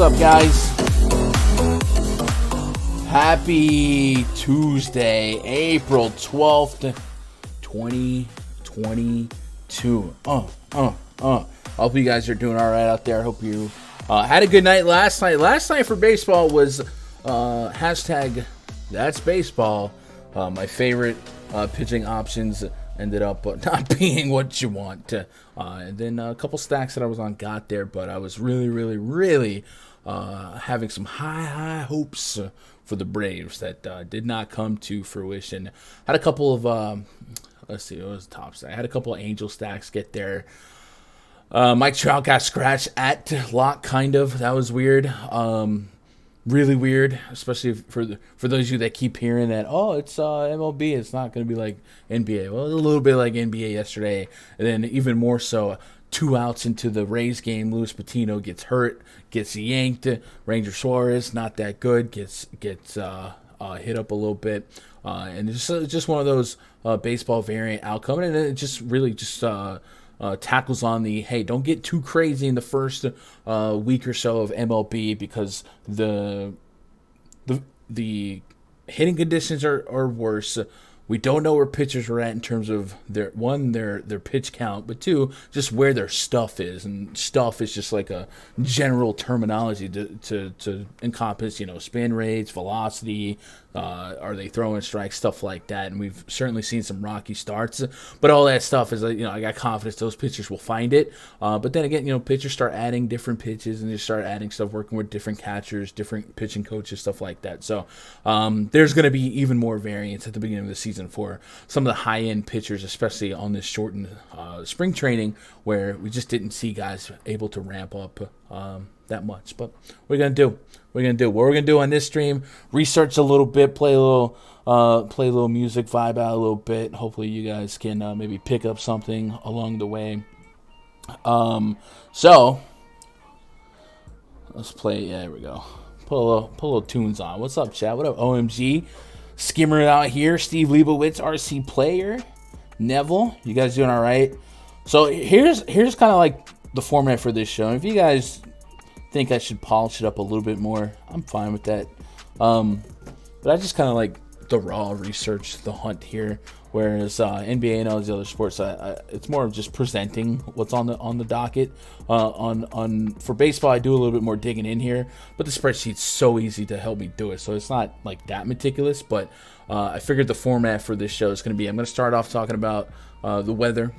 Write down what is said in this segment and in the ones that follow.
up, guys? Happy Tuesday, April 12th, 2022. Hope you guys are doing all right out there. I hope you had a good night last night. Last night for baseball was hashtag That's Baseball. My favorite pitching options ended up not being what you want. And then a couple stacks that I was on got there, but I was really having some high hopes for the Braves that did not come to fruition. Had a couple of, let's see, what was the top stack? I had a couple of Angel stacks get there. Mike Trout got scratched at lock, kind of. That was weird. Really weird, especially for those of you that keep hearing that, oh, it's MLB, it's not going to be like NBA. Well, a little bit like NBA yesterday, and then even more so, 2 outs into the Rays game, Luis Patino gets hurt, gets yanked. Ranger Suarez, not that good, gets hit up a little bit, and it's just one of those baseball variant outcome, and it just really tackles on the, hey, don't get too crazy in the first week or so of MLB because the hitting conditions are worse. We don't know where pitchers are at in terms of their pitch count, but two, just where their stuff is. And stuff is just like a general terminology to encompass, spin rates, velocity, are they throwing strikes, stuff like that. And we've certainly seen some rocky starts, but all that stuff is, I got confidence those pitchers will find it. But then again, pitchers start adding different pitches and they start adding stuff, working with different catchers, different pitching coaches, stuff like that. So there's going to be even more variance at the beginning of the season for some of the high-end pitchers, especially on this shortened spring training where we just didn't see guys able to ramp up that much. But what are we going to do? What we're going to do on this stream, research a little bit, play a little music, vibe out a little bit. Hopefully you guys can maybe pick up something along the way. So let's play. Yeah, there we go. Put a little tunes on. What's up, chat? What up, OMG? Skimmer out here. Steve Leibowitz, RC Player. Neville, you guys doing all right? So here's kind of like the format for this show. And if you guys think I should polish it up a little bit more, I'm fine with that. But I just kind of like the raw research, the hunt here. Whereas NBA and all these other sports, it's more of just presenting what's on the docket. For baseball, I do a little bit more digging in here, but the spreadsheet's so easy to help me do it, so it's not like that meticulous. But I figured the format for this show is going to be, I'm going to start off talking about the weather.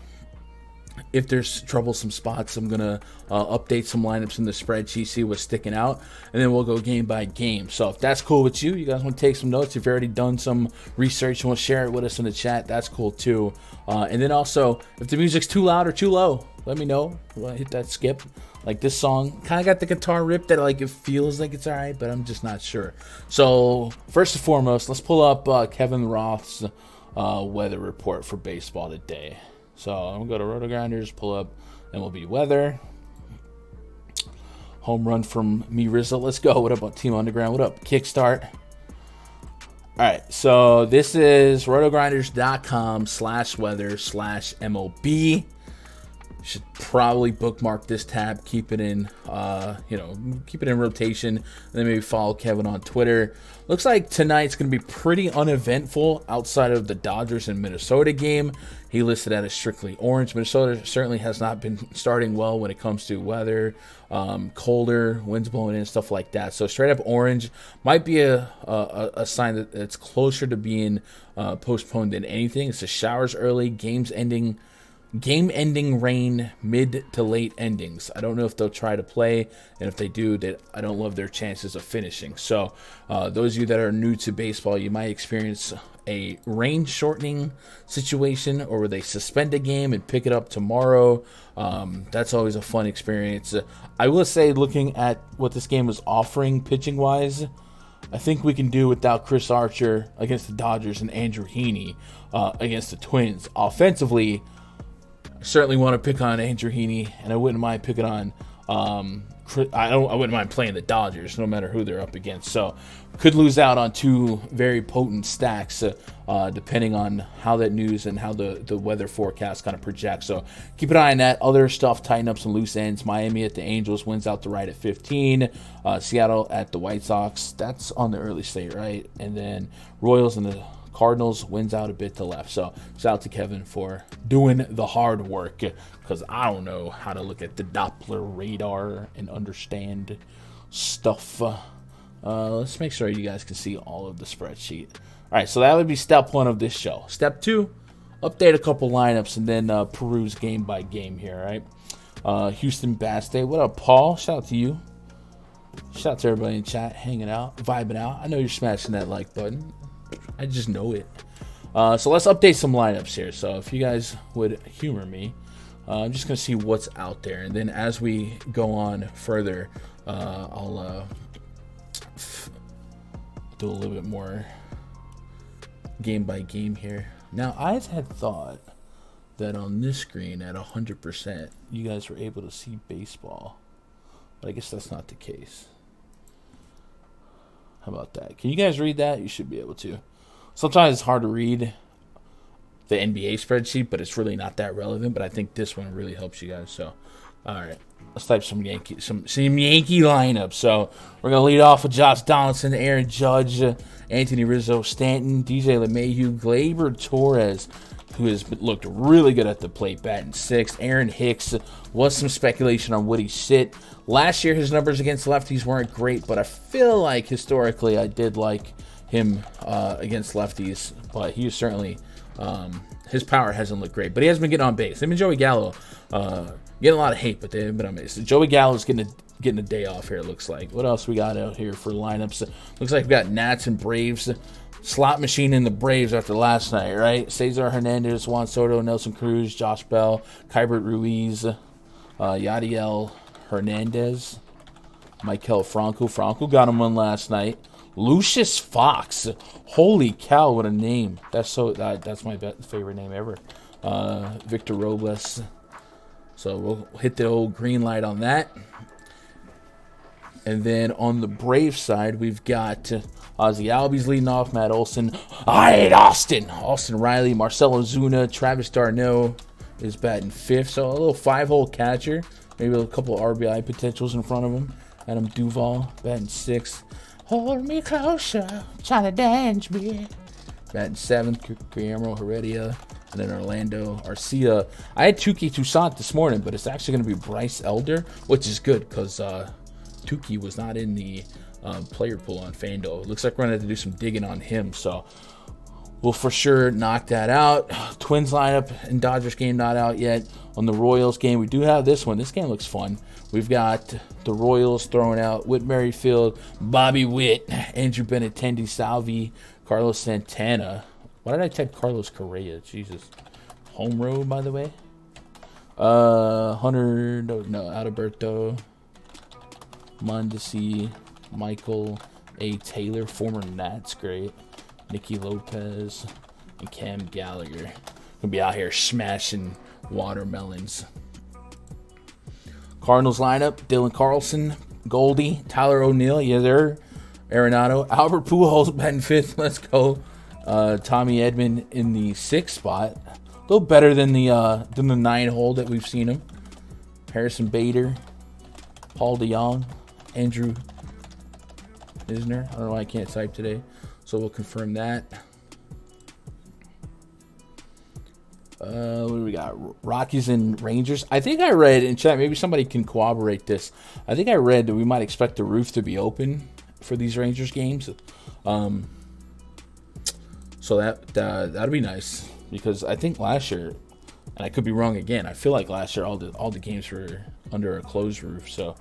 If there's troublesome spots, I'm going to update some lineups in the spreadsheet, see what's sticking out, and then we'll go game by game. So if that's cool with you guys want to take some notes, if you've already done some research and want to share it with us in the chat, that's cool too. And then also, if the music's too loud or too low, let me know. We'll hit that skip. Like this song, kind of got the guitar rip that like it feels like it's all right, but I'm just not sure. So first and foremost, let's pull up Kevin Roth's weather report for baseball today. So I'm going to go to Roto Grinders, pull up MLB weather. Home run from me, Rizzo. Let's go. What up, Team Underground? What up, Kickstart? All right, so this is rotogrinders.com/weather/MLB. Should probably bookmark this tab, keep it in rotation, and then maybe follow Kevin on Twitter. Looks like tonight's going to be pretty uneventful outside of the Dodgers and Minnesota game. He listed that as strictly orange. Minnesota certainly has not been starting well when it comes to weather, colder, winds blowing in, stuff like that. So straight up orange might be a sign that it's closer to being postponed than anything. It's the showers early, game-ending rain, mid to late endings. I don't know if they'll try to play, and if they do, I don't love their chances of finishing. So those of you that are new to baseball, you might experience a rain shortening situation, or where they suspend a game and pick it up tomorrow. That's always a fun experience. I will say, looking at what this game was offering pitching wise, I think we can do without Chris Archer against the Dodgers and Andrew Heaney against the Twins. Offensively, I certainly want to pick on Andrew Heaney, and I wouldn't mind picking on I wouldn't mind playing the Dodgers no matter who they're up against. So could lose out on two very potent stacks depending on how that news and how the weather forecast kind of projects. So keep an eye on that. Other stuff, tighten up some loose ends. Miami at the Angels, wins out to right at 15. Seattle at the White Sox. That's on the early slate, right? And then Royals and the Cardinals, wins out a bit to left. So shout out to Kevin for doing the hard work, because I don't know how to look at the Doppler radar and understand stuff. Let's make sure you guys can see all of the spreadsheet. All right, so that would be step one of this show. Step two, update a couple lineups and then peruse game by game here, all right? Houston Bass Day. What up, Paul? Shout out to you. Shout out to everybody in chat, hanging out, vibing out. I know you're smashing that like button. I just know it. So let's update some lineups here. So if you guys would humor me, I'm just going to see what's out there. And then as we go on further, I'll do a little bit more game by game here. Now, I had thought that on this screen at 100%, you guys were able to see baseball. But I guess that's not the case. How about that? Can you guys read that? You should be able to. Sometimes it's hard to read the NBA spreadsheet, but it's really not that relevant. But I think this one really helps you guys. So, all right, let's type some Yankee lineup. So we're gonna lead off with Josh Donaldson, Aaron Judge, Anthony Rizzo, Stanton, DJ LeMahieu, Gleyber Torres, who has looked really good at the plate, batting sixth. Aaron Hicks, was some speculation on would he sit. Last year, his numbers against lefties weren't great, but I feel like historically I did like him against lefties. But he was certainly, his power hasn't looked great, but he has been getting on base. Him and Joey Gallo getting a lot of hate, but they haven't been on base. Joey Gallo's getting a day off here, it looks like. What else we got out here for lineups? Looks like we got Nats and Braves. Slot machine in the Braves after last night, right? Cesar Hernandez, Juan Soto, Nelson Cruz, Josh Bell, Kybert Ruiz, Yadiel Hernandez, Maikel Franco. Franco got him one last night. Lucius Fox. Holy cow, what a name. That's my favorite name ever. Victor Robles. So we'll hit the old green light on that. And then on the Braves side, we've got Ozzy Albies leading off, Matt Olson. I hate Austin. Austin Riley, Marcell Ozuna, Travis d'Arnaud is batting fifth. So a little five-hole catcher. Maybe a couple RBI potentials in front of him. Adam Duvall batting sixth. Hold me closer, try to dance me. Batting seventh, Guillermo Heredia. And then Orlando Arcia. I had Tuki Toussaint this morning, but it's actually going to be Bryce Elder, which is good because Tuki was not in the player pool on Fanduel. It looks like we're going to have to do some digging on him, so we'll for sure knock that out. Twins lineup and Dodgers game not out yet. On the Royals game, we do have this one. This game looks fun. We've got the Royals throwing out Whit Merrifield, Bobby Witt, Andrew Benintendi, Salvi, Carlos Santana. Why did I type Carlos Correa? Jesus. Home road, by the way. Hunter, no, Adalberto, Mondesi, Michael A. Taylor, former Nats great, Nicky Lopez, and Cam Gallagher. Gonna be out here smashing watermelons. Cardinals lineup: Dylan Carlson, Goldie, Tyler O'Neill, yeah, there, Arenado, Albert Pujols batting fifth. Let's go. Tommy Edman in the sixth spot, a little better than the 9 hole that we've seen him. Harrison Bader, Paul DeYoung, Andrew Isner. I don't know why I can't type today, so we'll confirm that. What do we got? Rockies and Rangers. I think I read in chat, maybe somebody can corroborate this. I think I read that we might expect the roof to be open for these Rangers games. So that'd be nice, because I think last year, and I could be wrong again, I feel like last year all the games were under a closed roof, so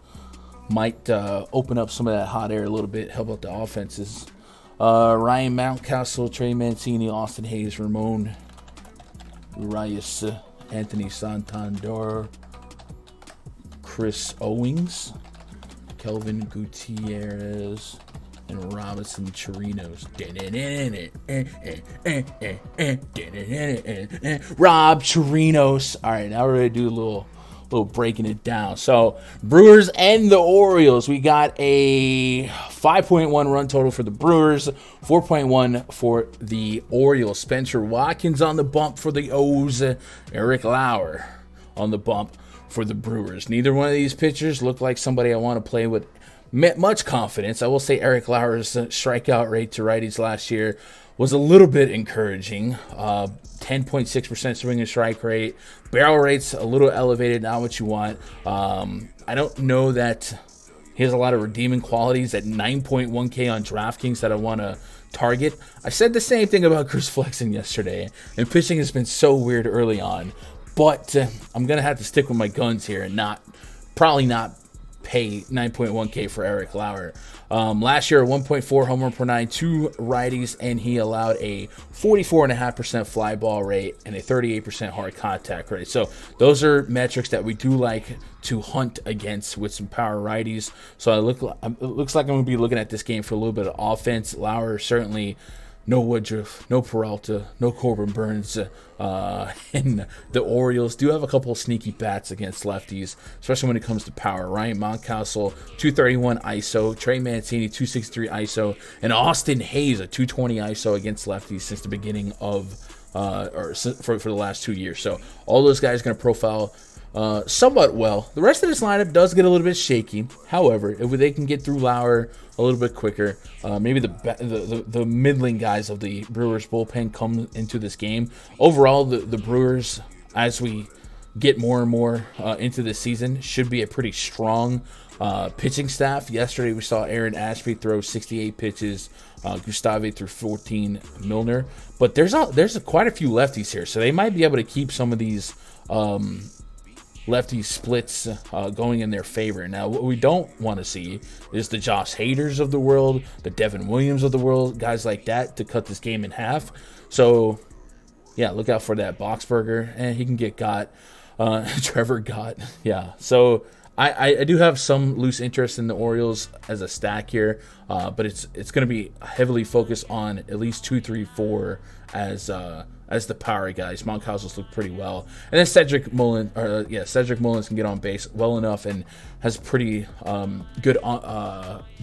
might open up some of that hot air a little bit, help out the offenses. Ryan Mountcastle, Trey Mancini, Austin Hayes, Ramon Urias, Anthony Santander, Chris Owings, Kelvin Gutierrez, and Robinson Chirinos. Rob Chirinos. All right, now we're going to do a little little breaking it down. So Brewers and the Orioles. We got a 5.1 run total for the Brewers, 4.1 for the Orioles. Spencer Watkins on the bump for the O's. Eric Lauer on the bump for the Brewers. Neither one of these pitchers look like somebody I want to play with much confidence. I will say Eric Lauer's strikeout rate to righties last year was a little bit encouraging. 10.6% swing and strike rate. Barrel rate's a little elevated, not what you want. I don't know that he has a lot of redeeming qualities at 9.1K on DraftKings that I want to target. I said the same thing about Chris Flexen yesterday, and pitching has been so weird early on. But I'm going to have to stick with my guns here and probably not pay 9.1K for Eric Lauer. Last year, 1.4 homer per nine, 2 righties, and he allowed a 44.5% fly ball rate and a 38% hard contact rate. So those are metrics that we do like to hunt against with some power righties. So it looks like I'm going to be looking at this game for a little bit of offense. Lauer certainly. No Woodruff, no Peralta, no Corbin Burns, and the Orioles do have a couple of sneaky bats against lefties, especially when it comes to power. Ryan Mountcastle, 231 ISO, Trey Mancini, 263 ISO, and Austin Hayes, a 220 ISO against lefties since the beginning of, for the last 2 years. So all those guys are going to profile somewhat well. The rest of this lineup does get a little bit shaky. However, if they can get through Lauer a little bit quicker, maybe the middling guys of the Brewers bullpen come into this game. Overall, the Brewers, as we get more and more into this season, should be a pretty strong pitching staff. Yesterday, we saw Aaron Ashby throw 68 pitches. Gustave threw 14. Milner, but there's quite a few lefties here, so they might be able to keep some of these lefty splits going in their favor. Now, what we don't want to see is the Josh Haders of the world, the Devin Williams of the world, guys like that to cut this game in half. So, yeah, look out for that Boxberger, and he can get got. Trevor Gott, yeah. So I do have some loose interest in the Orioles as a stack here, but it's going to be heavily focused on at least 2, 3, 4 as the power guys. Mountcastle's look pretty well, and then Cedric Mullins can get on base well enough and has pretty good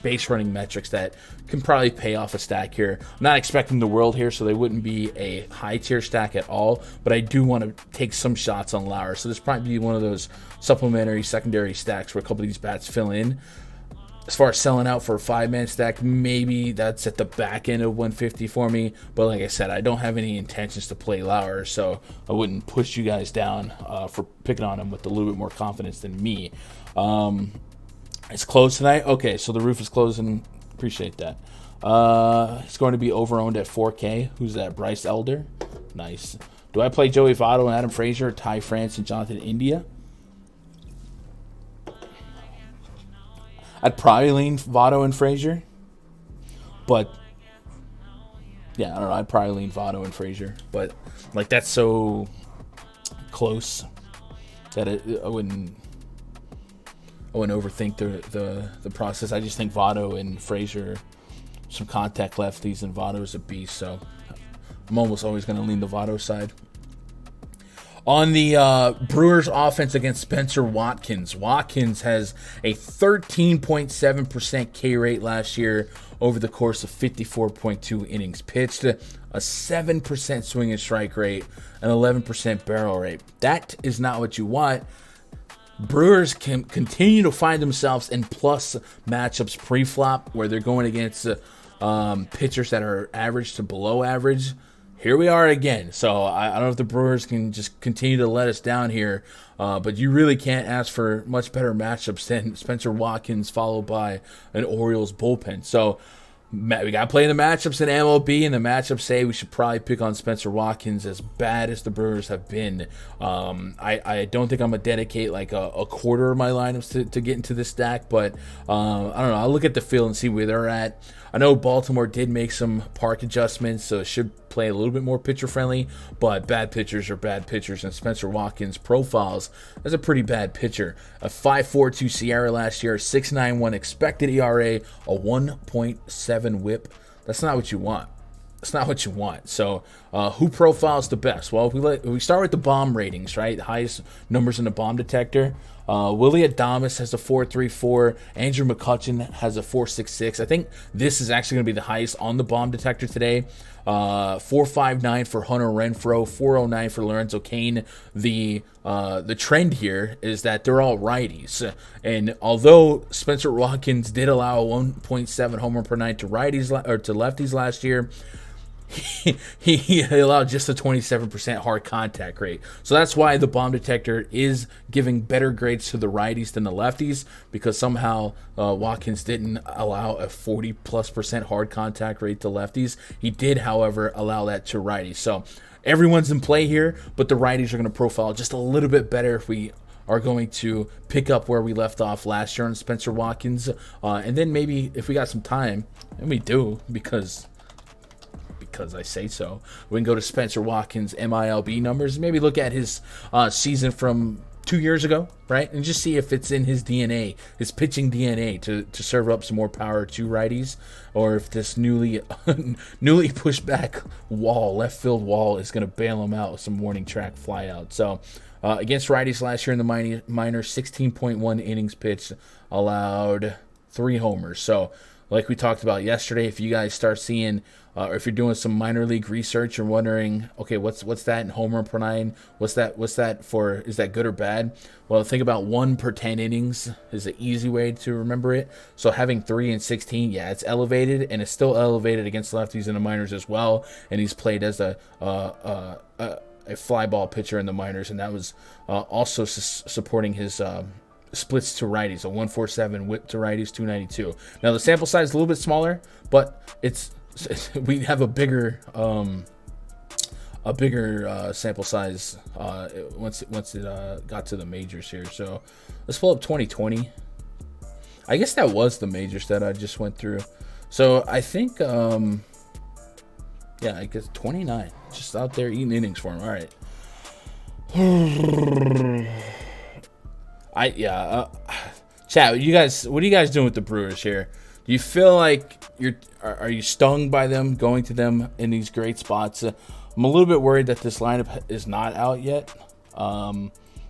base running metrics that can probably pay off a stack here. I'm not expecting the world here, so they wouldn't be a high tier stack at all, but I do want to take some shots on Lauer, so this probably be one of those supplementary secondary stacks where a couple of these bats fill in. As far as selling out for a 5-man stack, maybe that's at the back end of 150 for me. But like I said, I don't have any intentions to play Lauer, so I wouldn't push you guys down for picking on him with a little bit more confidence than me. It's closed tonight. Okay, so the roof is closing. Appreciate that. It's going to be over-owned at 4K. Who's that? Bryce Elder? Nice. Do I play Joey Votto and Adam Frazier, Ty France and Jonathan India? I'd probably lean Votto and Frazier, but yeah, I don't know. I'd probably lean Votto and Frazier, but like that's so close that I wouldn't overthink the process. I just think Votto and Frazier, some contact lefties, and Votto's a beast. So I'm almost always going to lean the Votto side. On the Brewers offense against Spencer Watkins, Watkins has a 13.7% K rate last year over the course of 54.2 innings pitched, a 7% swing and strike rate, an 11% barrel rate. That is not what you want. Brewers can continue to find themselves in plus matchups pre-flop where they're going against pitchers that are average to below average. Here we are again. So I don't know if the Brewers can just continue to let us down here, but you really can't ask for much better matchups than Spencer Watkins followed by an Orioles bullpen. So we got to play the matchups in MLB, and the matchups say we should probably pick on Spencer Watkins as bad as the Brewers have been. I don't think I'm going to dedicate like a quarter of my lineups to get into this stack, but I don't know. I'll look at the field and see where they're at. I know Baltimore did make some park adjustments, so it should play a little bit more pitcher-friendly, but bad pitchers are bad pitchers, and Spencer Watkins profiles as a pretty bad pitcher. A 5.42 Sierra last year, 6.91 expected ERA, a 1.7 whip. That's not what you want. It's not what you want. So, who profiles the best? Well, if we start with the bomb ratings, right? The highest numbers in the bomb detector. Willie Adames has a 4.34. Andrew McCutchen has a 4.66. I think this is actually going to be the highest on the bomb detector today. 4.59 for Hunter Renfroe, 4.09 for Lorenzo Cain. The trend here is that they're all righties, and although Spencer Watkins did allow a 1.7 homer per nine to righties or to lefties last year, he allowed just a 27% hard contact rate. So that's why the bomb detector is giving better grades to the righties than the lefties, because somehow Watkins didn't allow a 40+% hard contact rate to lefties. He did, however, allow that to righties. So everyone's in play here, but the righties are going to profile just a little bit better if we are going to pick up where we left off last year on Spencer Watkins. And then maybe if we got some time, and we do, because I say so, we can go to Spencer Watkins' MILB numbers, maybe look at his season from 2 years ago, right? And just see if it's in his DNA, his pitching DNA, to serve up some more power to righties, or if this newly pushed back left field wall is going to bail him out with some warning track flyout. So against righties last year in the minors, 16.1 innings pitched, allowed 3 homers. So like we talked about yesterday, if you guys start seeing, or if you're doing some minor league research, you're wondering, okay, what's that in homer per nine? What's that for? Is that good or bad? Well, think about 1 per 10 innings is an easy way to remember it. So having 3 and 16, yeah, it's elevated, and it's still elevated against lefties in the minors as well. And he's played as a fly ball pitcher in the minors, and that was also supporting his splits to righties, a 147 whip to righties, 292. Now the sample size is a little bit smaller, but we have a bigger sample size once it got to the majors here. So let's pull up 2020. I guess that was the majors that I just went through. So I think I guess 29, just out there eating innings for him. All right. Chat, what are you guys doing with the Brewers here? Do you feel like are you stung by them going to them in these great spots? I'm a little bit worried that this lineup is not out yet.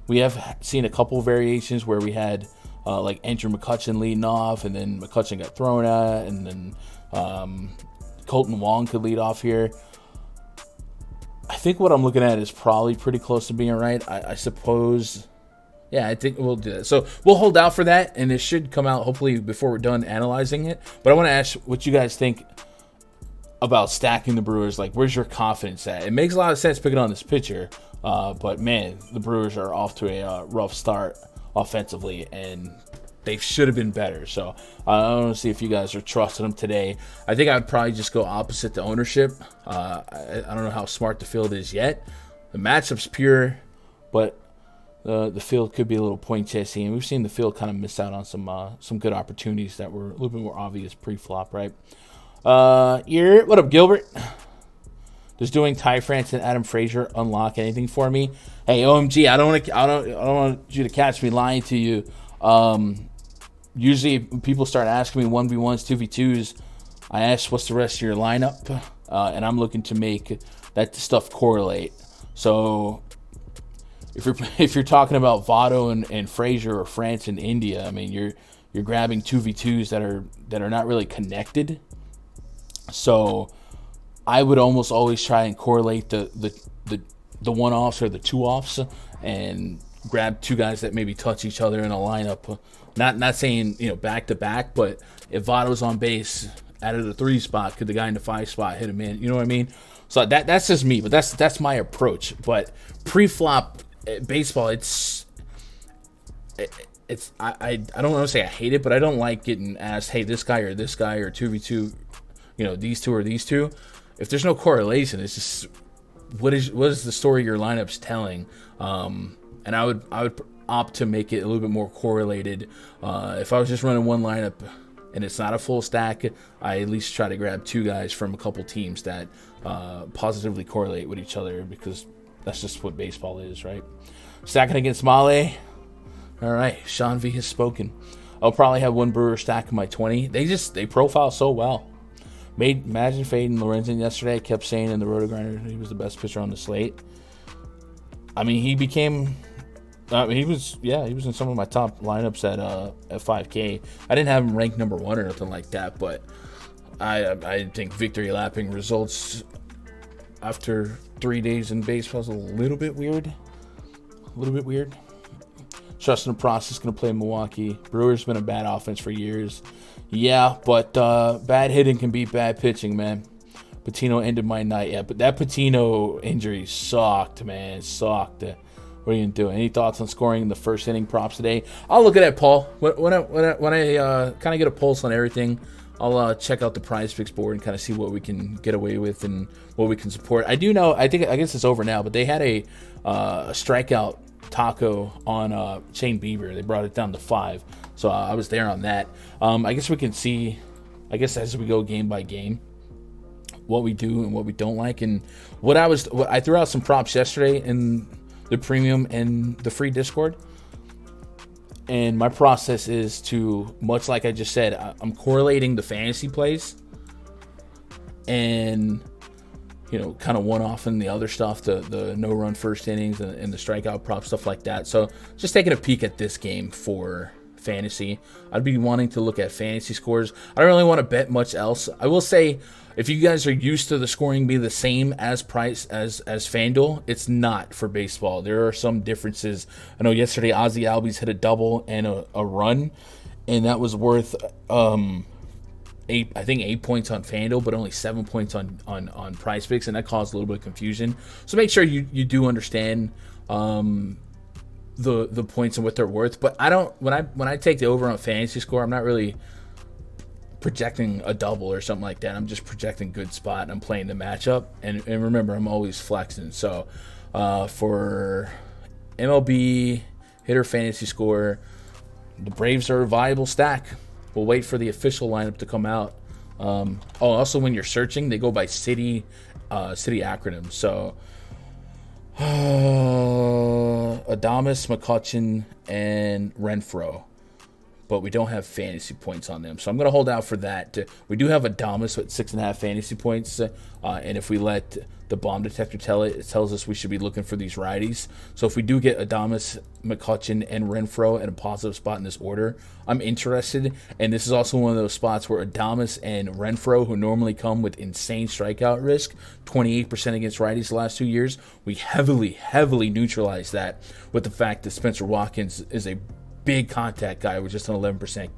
We have seen a couple variations where we had like Andrew McCutchen leading off, and then McCutchen got thrown at, and then Colton Wong could lead off here. I think what I'm looking at is probably pretty close to being right. I suppose. Yeah, I think we'll do that. So we'll hold out for that, and it should come out hopefully before we're done analyzing it. But I want to ask what you guys think about stacking the Brewers. Like, where's your confidence at? It makes a lot of sense picking on this pitcher, but man, the Brewers are off to a rough start offensively, and they should have been better. So I want to see if you guys are trusting them today. I think I would probably just go opposite the ownership. I don't know how smart the field is yet. The matchup's pure, but the field could be a little point chasing, and we've seen the field kind of miss out on some good opportunities that were a little bit more obvious pre-flop, right? What up, Gilbert? Does doing Ty France and Adam Frazier unlock anything for me? Hey, OMG, I don't want you to catch me lying to you. Usually, when people start asking me 1v1s, 2v2s, I ask what's the rest of your lineup, and I'm looking to make that stuff correlate. So if you're talking about Votto and Frazier, or France and India, I mean you're grabbing 2v2s that are not really connected. So I would almost always try and correlate the one-offs or the two-offs and grab 2 guys that maybe touch each other in a lineup. Not saying back to back, but if Votto's on base out of the 3 spot, could the guy in the 5 spot hit him in? You know what I mean? So that's just me, but that's my approach. But pre-flop baseball, I don't want to say I hate it, but I don't like getting asked, hey, this guy or 2v2, these two or these two. If there's no correlation, it's just what is the story your lineup's telling? And I would opt to make it a little bit more correlated. If I was just running one lineup and it's not a full stack, I at least try to grab 2 guys from a couple teams that positively correlate with each other, because that's just what baseball is, right? Stacking against Male. All right, Sean V has spoken. I'll probably have 1 Brewer stack in my 20. They profile so well. Imagine fading Lorenzen yesterday. I kept saying in the Roto Grinder he was the best pitcher on the slate. I mean, he became. He was in some of my top lineups at 5K. I didn't have him ranked number 1 or nothing like that, but I think victory lapping results after 3 days in baseball is a little bit weird. Trusting the process, going to play Milwaukee. Brewers been a bad offense for years. Yeah, but bad hitting can beat bad pitching, man. Patino ended my night. Yeah, but that Patino injury sucked, man. It sucked. What are you going to do? Any thoughts on scoring in the first inning props today? I'll look at that, Paul. When I kind of get a pulse on everything, I'll check out the PrizePicks board and kind of see what we can get away with and what we can support. I do know, I guess it's over now, but they had a strikeout taco on Shane Bieber. They brought it down to 5, so I was there on that. I guess we can see, as we go game by game, what we do and what we don't like. And I threw out some props yesterday in the premium and the free Discord. And my process is to, much like I just said, I'm correlating the fantasy plays and, kind of one-off in the other stuff, the no-run first innings and the strikeout prop, stuff like that. So just taking a peek at this game for fantasy. I'd be wanting to look at fantasy scores. I don't really want to bet much else. I will say, if you guys are used to the scoring being the same as Fanduel, it's not for baseball. There are some differences. I know yesterday Ozzie Albies hit a double and a run, and that was worth 8 points on Fanduel, but only 7 points on PrizePicks, and that caused a little bit of confusion. So make sure you do understand the points and what they're worth. But I don't, when I take the over on fantasy score, I'm not really projecting a double or something like that. I'm just projecting good spot and I'm playing the matchup. And remember, I'm always flexing. So for MLB hitter fantasy score, the Braves are a viable stack. We'll wait for the official lineup to come out. Also when you're searching, they go by city acronyms. So Adames, McCutchen, and Renfroe. But we don't have fantasy points on them. So I'm going to hold out for that. We do have Adames with 6.5 fantasy points. And if we let the bomb detector tell it tells us we should be looking for these righties. So if we do get Adames, McCutchen, and Renfroe in a positive spot in this order, I'm interested. And this is also one of those spots where Adames and Renfroe, who normally come with insane strikeout risk, 28% against righties the last 2 years, we heavily neutralize that with the fact that Spencer Watkins is a big contact guy with just an 11%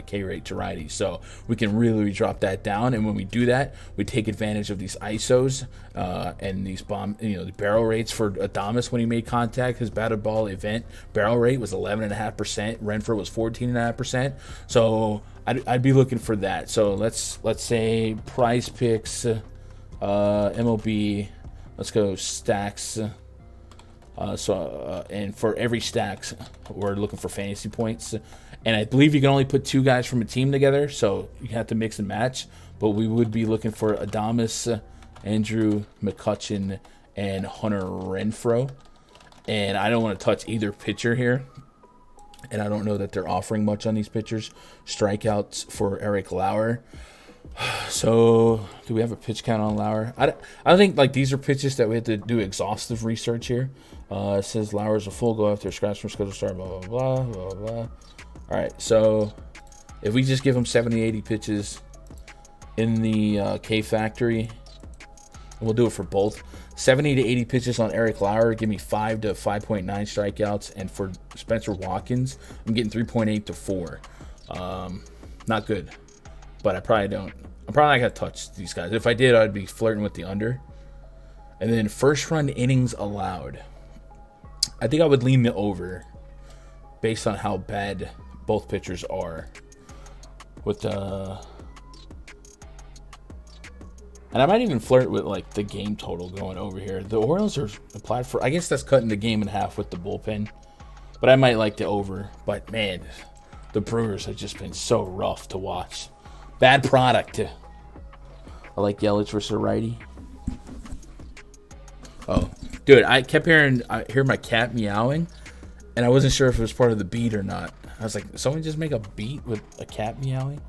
K rate to righties. So we can really drop that down. And when we do that, we take advantage of these ISOs and these the barrel rates for Adames when he made contact. His batted ball event barrel rate was 11.5%. Renfroe was 14.5%. So I'd be looking for that. So let's say PrizePicks, MLB, let's go stacks. And for every stacks, we're looking for fantasy points. And I believe you can only put 2 guys from a team together, so you have to mix and match. But we would be looking for Adames, Andrew McCutchen, and Hunter Renfroe. And I don't want to touch either pitcher here. And I don't know that they're offering much on these pitchers. Strikeouts for Eric Lauer. So, do we have a pitch count on Lauer? I think these are pitches that we have to do exhaustive research here. It says Lauer's a full go after scratch from schedule start, blah, blah, blah, blah, blah. All right, so if we just give him 70, 80 pitches in the K Factory, we'll do it for both. 70 to 80 pitches on Eric Lauer, give me 5 to 5.9 strikeouts. And for Spencer Watkins, I'm getting 3.8 to 4. Not good. But I'm probably not going to touch these guys. If I did, I'd be flirting with the under. And then first run innings allowed. I think I would lean the over based on how bad both pitchers are. And I might even flirt with the game total going over here. The Orioles are applied for, I guess that's cutting the game in half with the bullpen. But I might like the over. But man, the Brewers have just been so rough to watch. Bad product. I like Yelich versus a righty. Oh, dude, I kept hearing my cat meowing, and I wasn't sure if it was part of the beat or not. I was like, someone just make a beat with a cat meowing?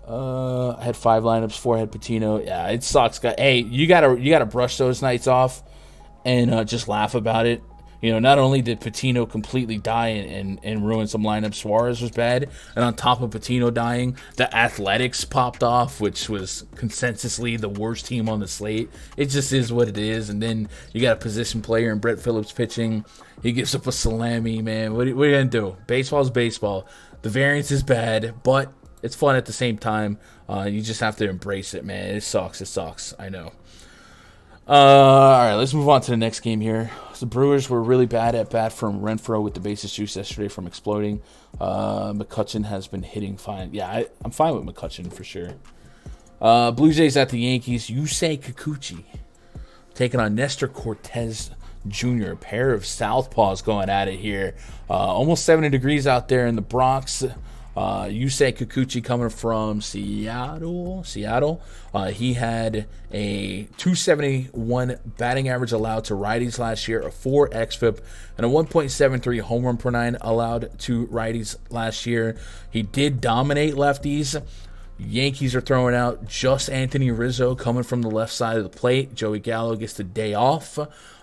I had 5 lineups, 4 had Patino. Yeah, it sucks. Hey, you gotta brush those nights off and just laugh about it. Not only did Patino completely die and ruin some lineups, Suarez was bad, and on top of Patino dying, the Athletics popped off, which was consensusly the worst team on the slate. It just is what it is. And then you got a position player in Brett Phillips pitching. He gives up a salami, man. What are you going to do? Baseball's baseball. The variance is bad, but it's fun at the same time. You just have to embrace it, man. It sucks. I know. All right, let's move on to the next game here. The Brewers were really bad at bat from Renfroe with the bases juice yesterday from exploding. McCutchen has been hitting fine. Yeah, I'm fine with McCutchen for sure. Blue Jays at the Yankees. Yusei Kikuchi taking on Nestor Cortez Jr. A pair of southpaws going at it here. Almost 70 degrees out there in the Bronx. Yusei Kikuchi coming from Seattle. He had a 271 batting average allowed to righties last year, a 4 xFIP, and a 1.73 home run per 9 allowed to righties last year. He did dominate lefties. Yankees are throwing out just Anthony Rizzo coming from the left side of the plate. Joey Gallo gets the day off.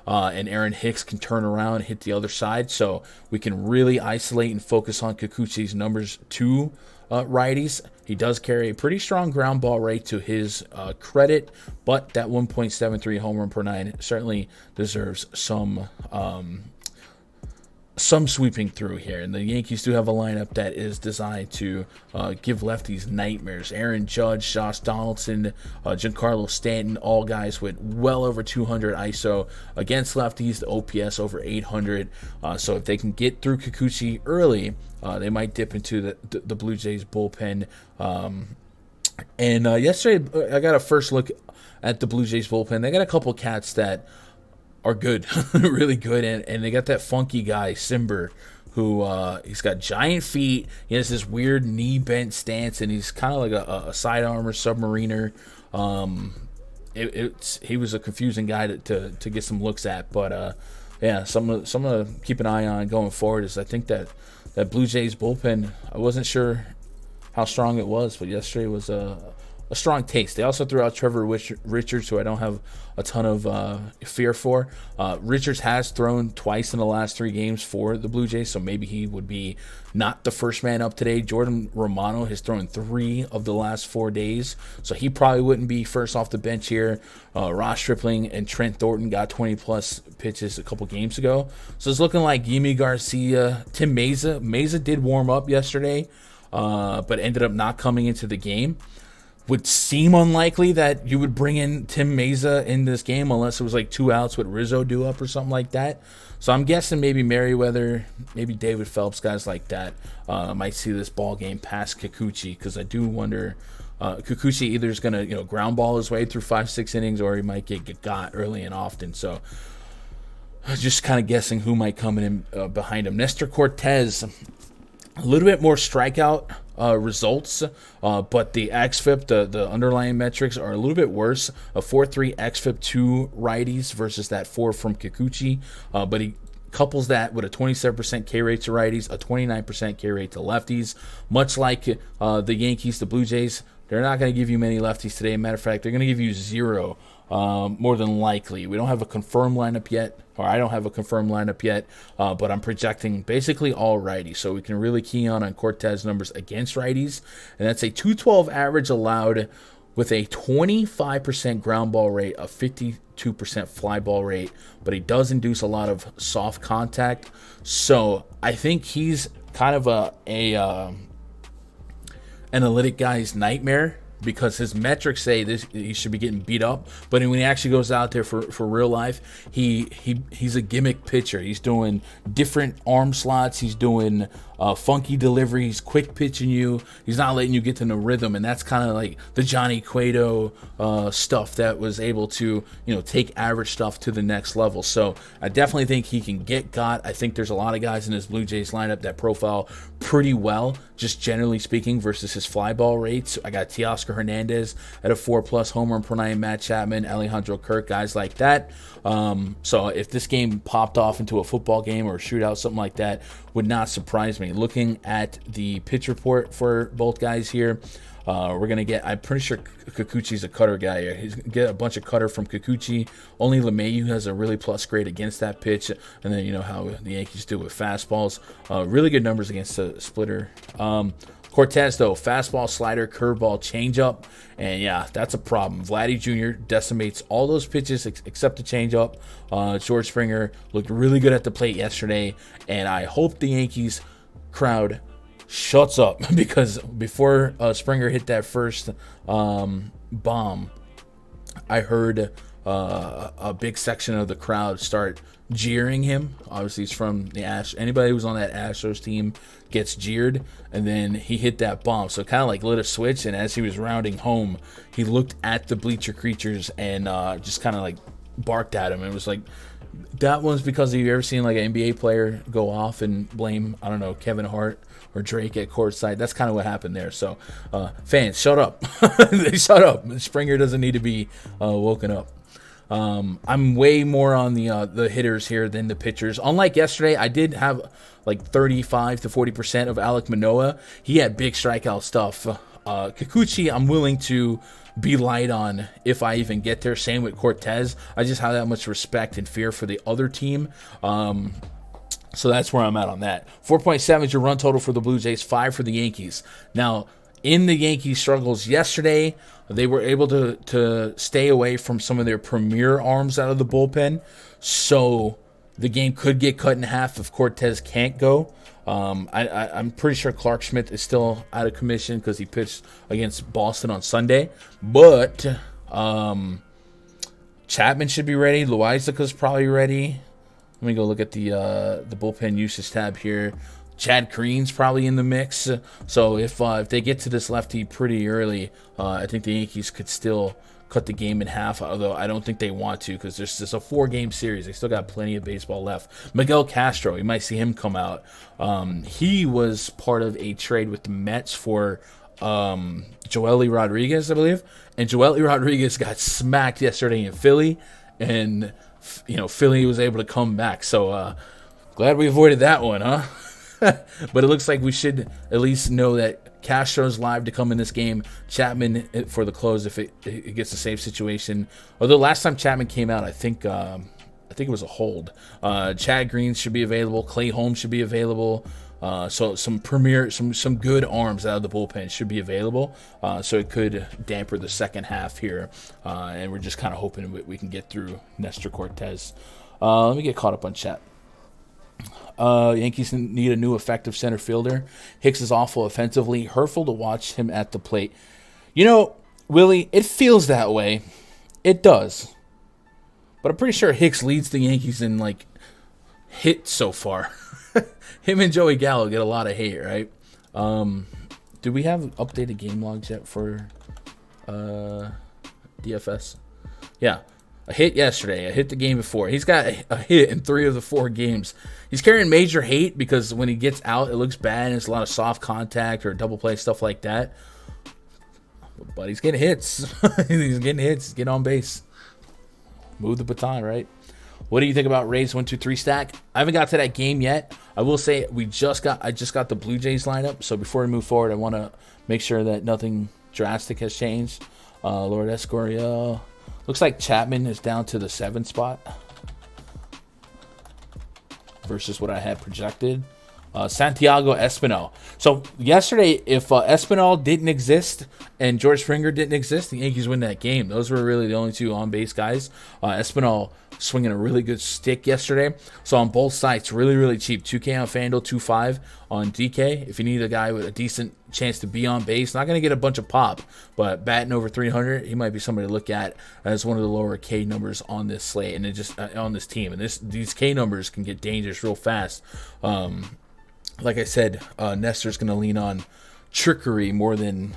And Aaron Hicks can turn around and hit the other side. So we can really isolate and focus on Kikuchi's numbers to righties. He does carry a pretty strong ground ball rate to his credit, but that 1.73 home run per 9 certainly deserves some sweeping through here. And the Yankees do have a lineup that is designed to give lefties nightmares. Aaron Judge, Josh Donaldson, Giancarlo Stanton, all guys with well over 200 ISO against lefties, the OPS over 800. So if they can get through Kikuchi early, they might dip into the Blue Jays bullpen. Yesterday, I got a first look at the Blue Jays bullpen. They got a couple cats that are good, really good, and they got that funky guy, Simber, who he's got giant feet. He has this weird knee bent stance, and he's kind of like a sidearmer submariner. He was a confusing guy to get some looks at, but something to keep an eye on going forward is I think that Blue Jays bullpen, I wasn't sure how strong it was, but yesterday was a strong taste. They also threw out Trevor Richards, who I don't have a ton of fear for. Richards has thrown twice in the last 3 games for the Blue Jays, so maybe he would be not the first man up today. Jordan Romano has thrown 3 of the last 4 days, so he probably wouldn't be first off the bench here. Ross Stripling and Trent Thornton got 20-plus pitches a couple games ago. So it's looking like Yimi Garcia, Tim Meza. Meza did warm up yesterday, but ended up not coming into the game. Would seem unlikely that you would bring in Tim Meza in this game unless it was like 2 outs with Rizzo due up or something like that. So I'm guessing maybe Merriweather, maybe David Phelps, guys like that might see this ball game past Kikuchi, because I do wonder Kikuchi either is going to ground ball his way through 5-6 innings, or he might get got early and often. So just kind of guessing who might come in behind him. Nestor Cortez, a little bit more strikeout results, but the xFIP, the underlying metrics are a little bit worse. A 4.3 xFIP to righties versus that 4 from Kikuchi, but he couples that with a 27% K rate to righties, a 29% K rate to lefties. Much like the Yankees, the Blue Jays, they're not going to give you many lefties today. Matter of fact, they're going to give you 0. More than likely. We don't have a confirmed lineup yet, or I don't have a confirmed lineup yet, but I'm projecting basically all righties, so we can really key on Cortez numbers against righties, and that's a 212 average allowed with a 25% ground ball rate, a 52% fly ball rate, but he does induce a lot of soft contact, so I think he's kind of a analytic guy's nightmare, because his metrics say this he should be getting beat up, but when he actually goes out there for real life, he's a gimmick pitcher. He's doing different arm slots. He's doing funky deliveries, quick pitching you. He's not letting you get to the rhythm, and that's kind of like the Johnny Cueto stuff that was able to take average stuff to the next level. So I definitely think he can get got. I think there's a lot of guys in his Blue Jays lineup that profile pretty well, just generally speaking, versus his fly ball rates. I got Teoscar Hernandez at a 4+ home run per 9, Matt Chapman, Alejandro Kirk, guys like that. So if this game popped off into a football game or a shootout, something like that, would not surprise me. Looking at the pitch report for both guys here, We're going to get, I'm pretty sure Kikuchi's a cutter guy here. He's going to get a bunch of cutter from Kikuchi. Only LeMahieu has a really plus grade against that pitch. And then you know how the Yankees do with fastballs. Really good numbers against the splitter. Cortez, though, fastball, slider, curveball, changeup. And yeah, that's a problem. Vladdy Jr. decimates all those pitches except the changeup. George Springer looked really good at the plate yesterday. And I hope the Yankees crowd shuts up, because before Springer hit that first bomb, I heard a big section of the crowd start jeering him. Obviously, he's from the Astros. Anybody who's on that Astros team gets jeered, and then he hit that bomb. So it kind of like lit a switch, and as he was rounding home, he looked at the bleacher creatures and just kind of like barked at him. It was like, that one's because, have you ever seen like an NBA player go off and blame, I don't know, Kevin Hart or Drake at courtside? That's kind of what happened there. So fans, shut up. Shut up. Springer doesn't need to be woken up. I'm way more on the hitters here than the pitchers. Unlike yesterday, I did have like 35 to 40% of Alek Manoah. He had big strikeout stuff. Kikuchi, I'm willing to be light on if I even get there. Same with Cortez. I just have that much respect and fear for the other team. So that's where I'm at on that. 4.7 is your run total for the Blue Jays, 5 for the Yankees. Now, in the Yankees' struggles yesterday, they were able to stay away from some of their premier arms out of the bullpen. So the game could get cut in half if Cortez can't go. I'm pretty sure Clark Schmidt is still out of commission because he pitched against Boston on Sunday. But Chapman should be ready. Loaiza's probably ready. Let me go look at the bullpen usage tab here. Chad Green's probably in the mix. So if they get to this lefty pretty early, I think the Yankees could still cut the game in half, although I don't think they want to, because there's just a 4-game series. They still got plenty of baseball left. Miguel Castro, you might see him come out. He was part of a trade with the Mets for Joely Rodriguez, I believe. And Joely Rodriguez got smacked yesterday in Philly, and Philly was able to come back. So glad we avoided that one, huh? But it looks like we should at least know that Castro's live to come in this game. Chapman for the close if it gets a safe situation. Although last time Chapman came out, I think it was a hold. Chad Green should be available. Clay Holmes should be available. So some good arms out of the bullpen should be available. So it could damper the second half here. And we're just kind of hoping we can get through Nestor Cortez. Let me get caught up on chat. Yankees need a new effective center fielder. Hicks is awful offensively. Hurtful to watch him at the plate. Willie, it feels that way. It does. But I'm pretty sure Hicks leads the Yankees in hits so far. Him and Joey Gallo get a lot of hate, right? Do we have updated game logs yet for DFS? Yeah. A hit yesterday, a hit the game before. He's got a hit in 3 of the 4 games. He's carrying major hate because when he gets out, it looks bad, and it's a lot of soft contact or double play, stuff like that. But he's getting hits. He's getting hits. Get on base. Move the baton, right? What do you think about Rays 1-2-3 stack? I haven't got to that game yet. I will say I just got the Blue Jays lineup. So before we move forward, I want to make sure that nothing drastic has changed. Lord Escorial. Looks like Chapman is down to the 7th spot versus what I had projected. Santiago Espinal. So yesterday, if Espinal didn't exist and George Springer didn't exist, the Yankees win that game. Those were really the only 2 on-base guys. Espinal swinging a really good stick yesterday. So on both sides, really, really cheap. 2K on Fanduel, 2.5 on DK. If you need a guy with a decent chance to be on base, not going to get a bunch of pop, but batting over 300, he might be somebody to look at as one of the lower K numbers on this slate and it just on this team. And these K numbers can get dangerous real fast. Like I said, Nestor's going to lean on trickery more than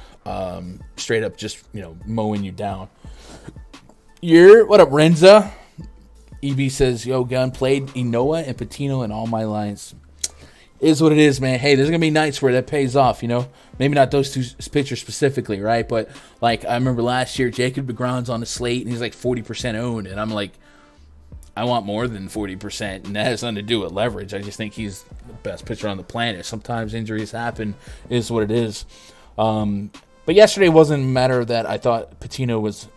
straight up just mowing you down. What up, Renza? EB says, yo, Gun, played Inoa and Patino in all my lines. Is what it is, man. Hey, there's going to be nights where that pays off, Maybe not those 2 pitchers specifically, right? But, I remember last year, Jacob deGrom's on the slate, and he's 40% owned. And I'm I want more than 40%, and that has nothing to do with leverage. I just think he's the best pitcher on the planet. Sometimes injuries happen, is what it is. But yesterday wasn't a matter of that. I thought Patino was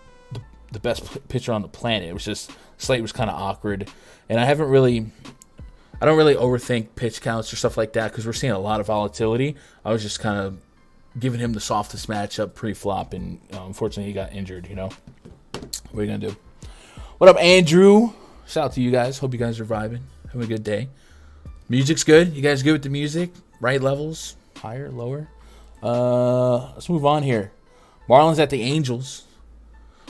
the best pitcher on the planet. It was just slate was kind of awkward, and I don't really overthink pitch counts or stuff like that because we're seeing a lot of volatility. I was just kind of giving him the softest matchup pre-flop, and unfortunately he got injured. What are you gonna do? What up, Andrew? Shout out to you guys. Hope you guys are vibing. Having a good day. Music's good. You guys good with the music? Right levels? Higher? Lower? Let's move on here. Marlins at the Angels.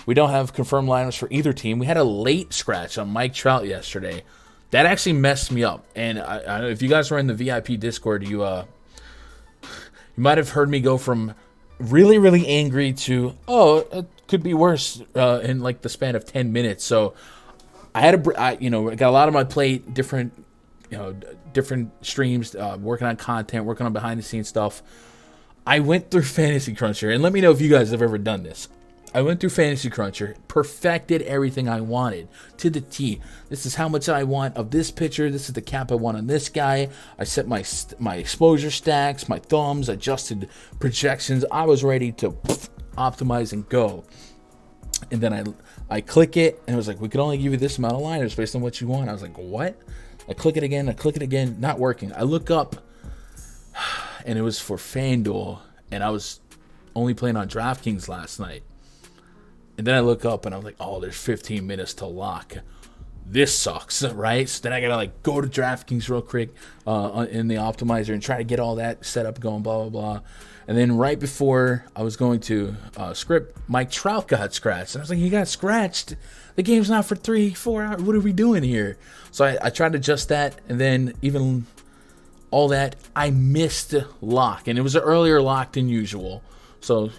We don't have confirmed lineups for either team. We had a late scratch on Mike Trout yesterday. That actually messed me up. And I if you guys were in the VIP Discord, you might have heard me go from really, really angry to, it could be worse in like the span of 10 minutes. So I had I got a lot on my plate, different streams, working on content, working on behind the scenes stuff. I went through Fantasy Cruncher, and let me know if you guys have ever done this. I went through Fantasy Cruncher, perfected everything I wanted to the T. This is how much I want of this pitcher. This is the cap I want on this guy. I set my exposure stacks, my thumbs, adjusted projections. I was ready to optimize and go. And then I click it, and it was like, we can only give you this amount of liners based on what you want. I was like, what? I click it again, not working. I look up, and it was for Fanduel, and I was only playing on DraftKings last night. And then I look up, and I'm like, there's 15 minutes to lock. This sucks, right? So then I got to go to DraftKings real quick in the optimizer and try to get all that set up going, blah, blah, blah. And then right before I was going to script, Mike Trout got scratched. And I was like, he got scratched? The game's not for 3-4 hours. What are we doing here? So I tried to adjust that, and then even all that, I missed lock. And it was an earlier lock than usual. So,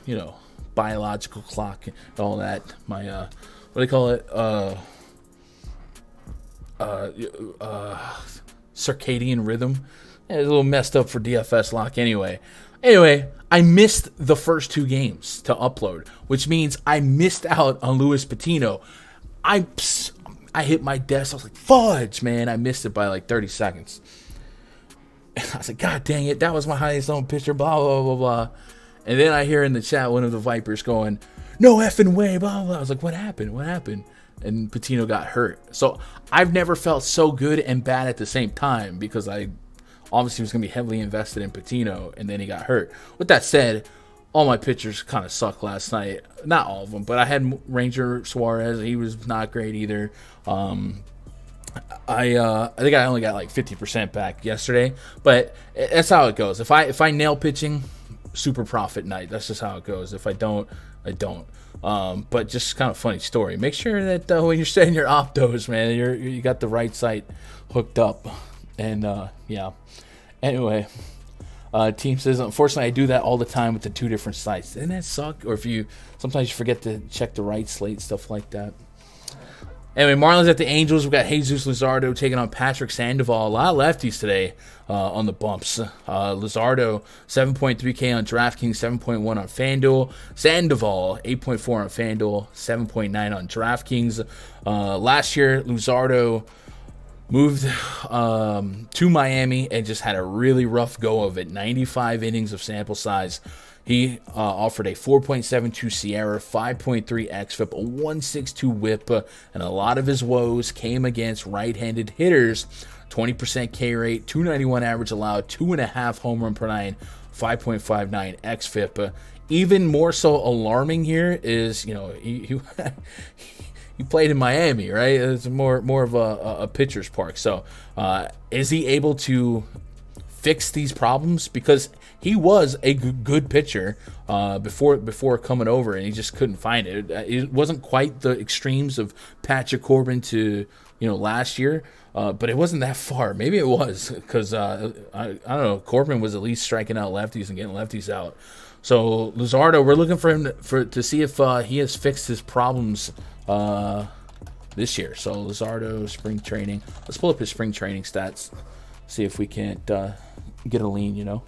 biological clock and all that. My, what do they call it? Circadian rhythm. It's a little messed up for DFS lock anyway. I missed the first two games to upload, which means I missed out on Luis Patino. I hit my desk. I was like, fudge, man. I missed it by like 30 seconds. I was like, God dang it. That was my highest owned pitcher, blah, blah, blah, blah. And then I hear in the chat one of the Vipers going, no effing way, blah, blah, blah. I was like, what happened? What happened? And Patino got hurt. So I've never felt so good and bad at the same time because I obviously was going to be heavily invested in Patino, and then he got hurt. With that said, all my pitchers kind of sucked last night. Not all of them, but I had Ranger Suarez. He was not great either. I think I only got like 50% back yesterday, but that's how it goes. If I nail pitching, super profit night. That's just how it goes. If I don't, I don't. But just kind of funny story. Make sure that when you're setting your optos, man, you got the right site hooked up. And yeah. Anyway, team says, unfortunately, I do that all the time with the two different sites. Doesn't that suck? Or sometimes you forget to check the right slate, stuff like that. Anyway, Marlins at the Angels. We've got Jesus Luzardo taking on Patrick Sandoval. A lot of lefties today on the bumps. Luzardo, 7.3K on DraftKings, 7.1 on Fanduel. Sandoval, 8.4 on Fanduel, 7.9 on DraftKings. Last year, Luzardo moved to Miami and just had a really rough go of it. 95 innings of sample size. He offered a 4.72 Sierra, 5.3 xFIP, a 1.62 whip, and a lot of his woes came against right-handed hitters. 20% K rate, 291 average allowed, 2.5 home run per nine, 5.59 xFIP. Even more so alarming here is, he played in Miami, right? It's more of a pitcher's park. So is he able to fix these problems? Because he was a good pitcher before coming over, and he just couldn't find it. It wasn't quite the extremes of Patrick Corbin to last year, but it wasn't that far. Maybe it was because I don't know. Corbin was at least striking out lefties and getting lefties out. So Luzardo, we're looking for him to see if he has fixed his problems this year. So Luzardo, spring training. Let's pull up his spring training stats. See if we can't get a lean.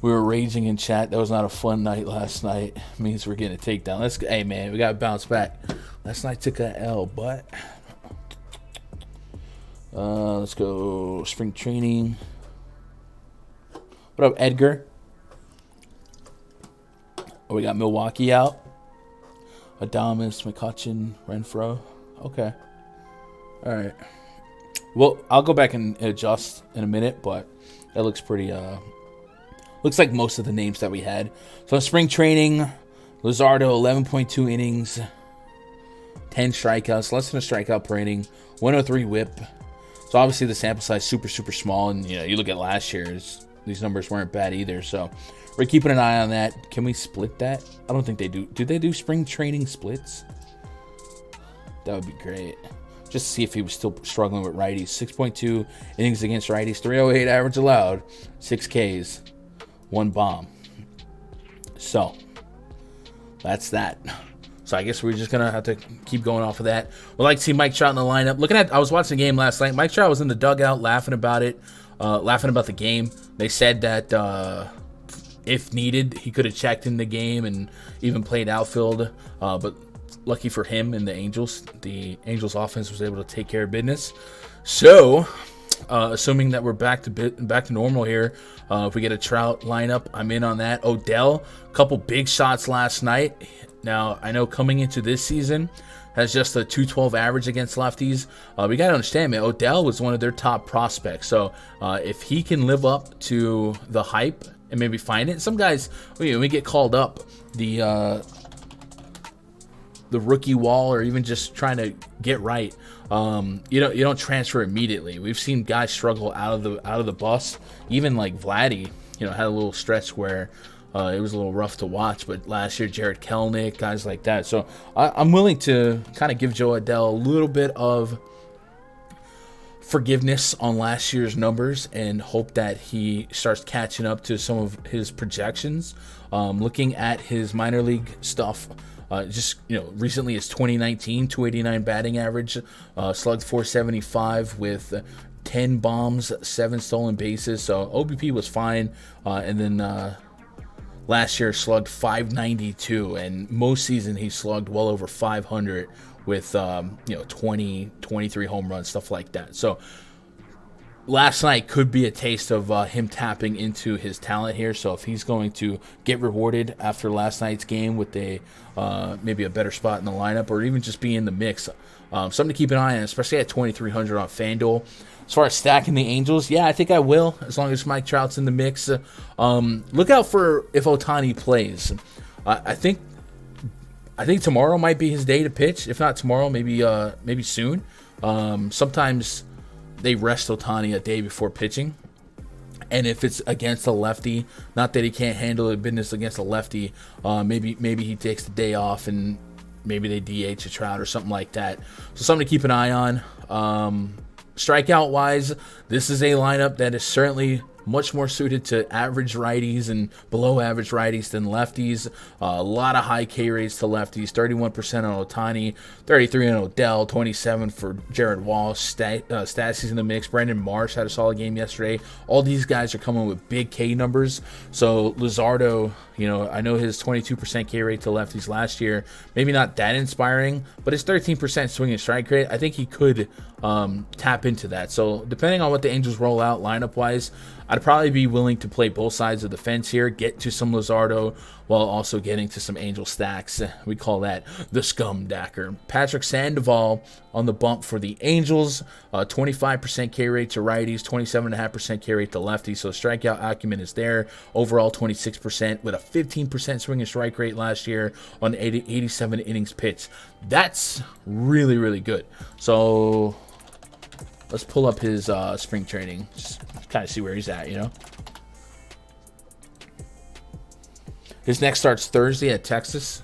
We were raging in chat. That was not a fun night last night. It means we're getting a takedown. Hey, man, we got to bounce back. Last night took a L, but let's go spring training. What up, Edgar? Oh, we got Milwaukee out. Adames, McCutchen, Renfroe. Okay. All right. Well, I'll go back and adjust in a minute, but that looks pretty, looks like most of the names that we had. So spring training, Luzardo, 11.2 innings, 10 strikeouts, less than a strikeout per inning, 103 whip. So obviously the sample size super, super small. And, you look at last year's, these numbers weren't bad either. So we're keeping an eye on that. Can we split that? I don't think they do. Do they do spring training splits? That would be great. Just to see if he was still struggling with righties. 6.2 innings against righties, 308 average allowed, 6 Ks, 1 bomb. So that's that. So I guess we're just gonna have to keep going off of that. We'd like to see Mike Trout in the lineup. I was watching the game last night. Mike Trout was in the dugout laughing about it, laughing about the game. They said that if needed, he could have checked in the game and even played outfield, but lucky for him and the Angels offense was able to take care of business. So, assuming that we're back to normal here, if we get a Trout lineup, I'm in on that. Odell, a couple big shots last night. Now, I know coming into this season, has just a 212 average against lefties. We got to understand, man, Odell was one of their top prospects. So, if he can live up to the hype and maybe find it, some guys, we get called up the rookie wall or even just trying to get right. You don't transfer immediately. We've seen guys struggle out of the bus. Even like Vladdy, had a little stretch where it was a little rough to watch. But last year, Jared Kelenic, guys like that. So I'm willing to kind of give Joe Adele a little bit of forgiveness on last year's numbers and hope that he starts catching up to some of his projections. Looking at his minor league stuff, recently it's 2019, 289 batting average, slugged 475 with 10 bombs, 7 stolen bases. So OBP was fine. And then last year slugged 592, and most season he slugged well over 500 with 20, 23 home runs, stuff like that. So last night could be a taste of him tapping into his talent here. So if he's going to get rewarded after last night's game with maybe a better spot in the lineup or even just be in the mix, something to keep an eye on, especially at 2,300 on Fanduel. As far as stacking the Angels, yeah, I think I will, as long as Mike Trout's in the mix. Look out for if Ohtani plays. I think tomorrow might be his day to pitch. If not tomorrow, maybe soon. Sometimes they rest Ohtani a day before pitching. And if it's against a lefty, not that he can't handle the business against a lefty, maybe he takes the day off and maybe they DH a Trout or something like that. So something to keep an eye on. Strikeout-wise, this is a lineup that is certainly much more suited to average righties and below average righties than lefties. A lot of high K rates to lefties, 31% on Ohtani, 33 on Odell, 27 for Jared Walsh. Stassi's in the mix. Brandon Marsh had a solid game yesterday. All these guys are coming with big K numbers. So Luzardo, I know his 22% K rate to lefties last year, maybe not that inspiring, but his 13% swing and strike rate, I think he could tap into that. So depending on what the Angels roll out lineup-wise, I'd probably be willing to play both sides of the fence here, get to some Luzardo while also getting to some Angel stacks. We call that the scum dacker. Patrick Sandoval on the bump for the Angels, 25% K rate to righties, 27.5% K rate to lefties, so strikeout acumen is there. Overall 26% with a 15% swing and strike rate last year on 87 innings pitched. That's really, really good. So let's pull up his spring training, just kind of see where he's at, His next starts Thursday at Texas.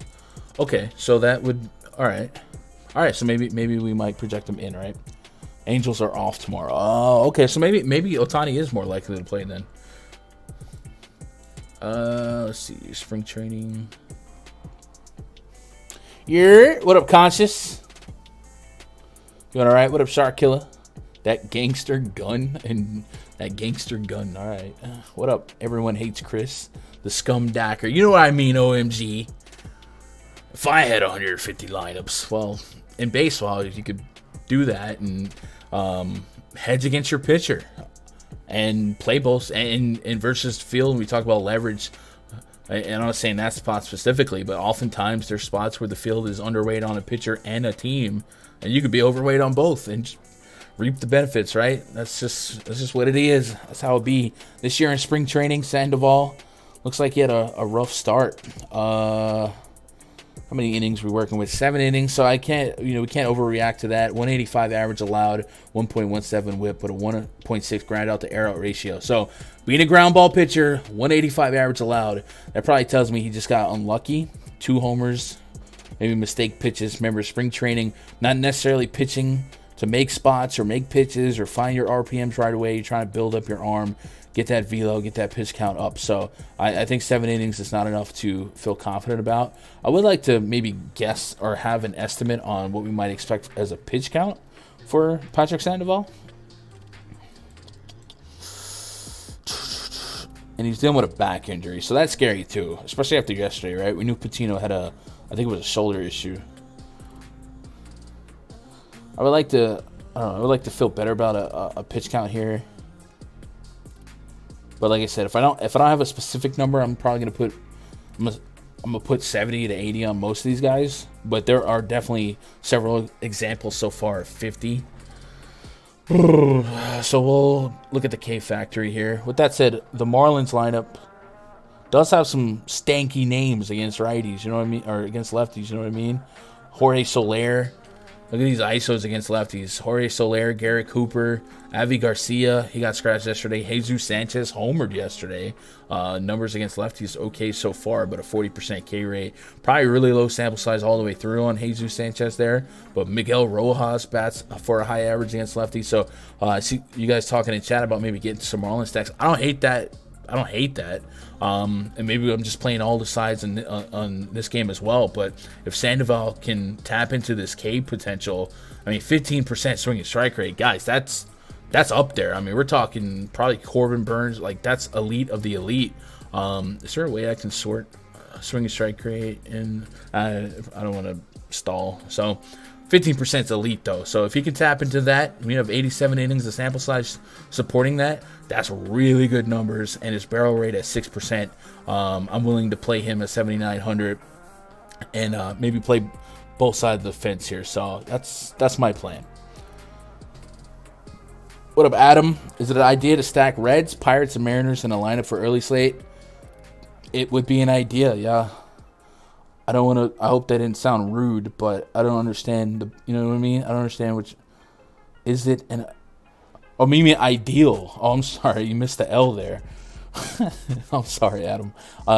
Okay, so that would, all right, so maybe we might project him in, right? Angels are off tomorrow. Oh, okay, so maybe Ohtani is more likely to play then. Let's see, spring training. What up, Conscious? You all right? What up, Shark Killer? That gangster gun. All right. What up? Everyone hates Chris. The scum dacker. You know what I mean, OMG. If I had 150 lineups, well, in baseball, you could do that and hedge against your pitcher and play both and versus field. We talk about leverage. And I'm not saying that spot specifically, but oftentimes there's spots where the field is underweight on a pitcher and a team, and you could be overweight on both and just reap the benefits, right? That's just what it is. That's how it be. This year in spring training, Sandoval looks like he had a rough start. How many innings we working with? 7 innings. So we can't overreact to that. 185 average allowed, 1.17 whip, but a 1.6 ground out to air out ratio. So being a ground ball pitcher, 185 average allowed. That probably tells me he just got unlucky. 2 homers, maybe mistake pitches. Remember, spring training, not necessarily pitching to make spots or make pitches or find your RPMs right away. You're trying to build up your arm, get that velo, get that pitch count up. So I think 7 innings is not enough to feel confident about. I would like to maybe guess or have an estimate on what we might expect as a pitch count for Patrick Sandoval. And he's dealing with a back injury, so that's scary too, especially after yesterday, right? We knew Patino had I think it was a shoulder issue. I would like to feel better about a pitch count here. But like I said, if I don't have a specific number, I'm probably gonna put 70 to 80 on most of these guys. But there are definitely several examples so far of 50. So we'll look at the K factory here. With that said, the Marlins lineup does have some stanky names against righties, you know what I mean, or against lefties, you know what I mean. Jorge Soler. Look at these ISOs against lefties. Jorge Soler, Garrett Cooper, Avi Garcia. He got scratched yesterday. Jesus Sanchez homered yesterday. Numbers against lefties okay so far, but a 40% K rate. Probably really low sample size all the way through on Jesus Sanchez there. But Miguel Rojas bats for a high average against lefties. So I see you guys talking in chat about maybe getting some Marlins stacks. I don't hate that. And maybe I'm just playing all the sides on this game as well. But if Sandoval can tap into this K potential, I mean, 15% swing and strike rate, guys, that's up there. I mean, we're talking probably Corbin, Burns, like that's elite of the elite. Is there a way I can sort swing and strike rate? And I don't want to stall. So 15% is elite though. So if he can tap into that, we have 87 innings of sample size supporting that. That's really good numbers, and his barrel rate at 6%. I'm willing to play him at 7,900, and maybe play both sides of the fence here. So that's my plan. What up, Adam? Is it an idea to stack Reds, Pirates, and Mariners in a lineup for early slate? It would be an idea, yeah. I don't want to. I hope that didn't sound rude, but I don't understand. You know what I mean? I don't understand which. Is it an? Oh, maybe ideal. Oh, I'm sorry. You missed the L there. I'm sorry, Adam.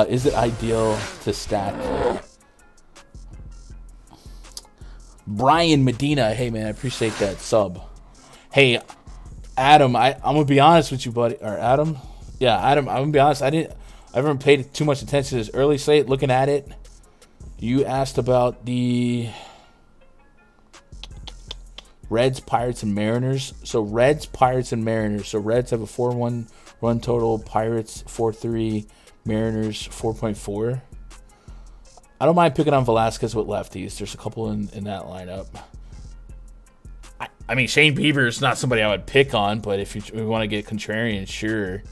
Is it ideal to stack? Brian Medina. Hey, man, I appreciate that sub. Hey, Adam, I'm going to be honest with you, buddy. Or Adam? Yeah, Adam, I'm going to be honest. I haven't paid too much attention to this early slate. Looking at it, you asked about the Reds, Pirates, and Mariners. So Reds, Pirates, and Mariners. So Reds have a 4-1 run total. Pirates 4-3. Mariners 4.4. I don't mind picking on Velasquez with lefties. There's a couple in that lineup. I mean, Shane Bieber is not somebody I would pick on, but if you want to get contrarian, sure.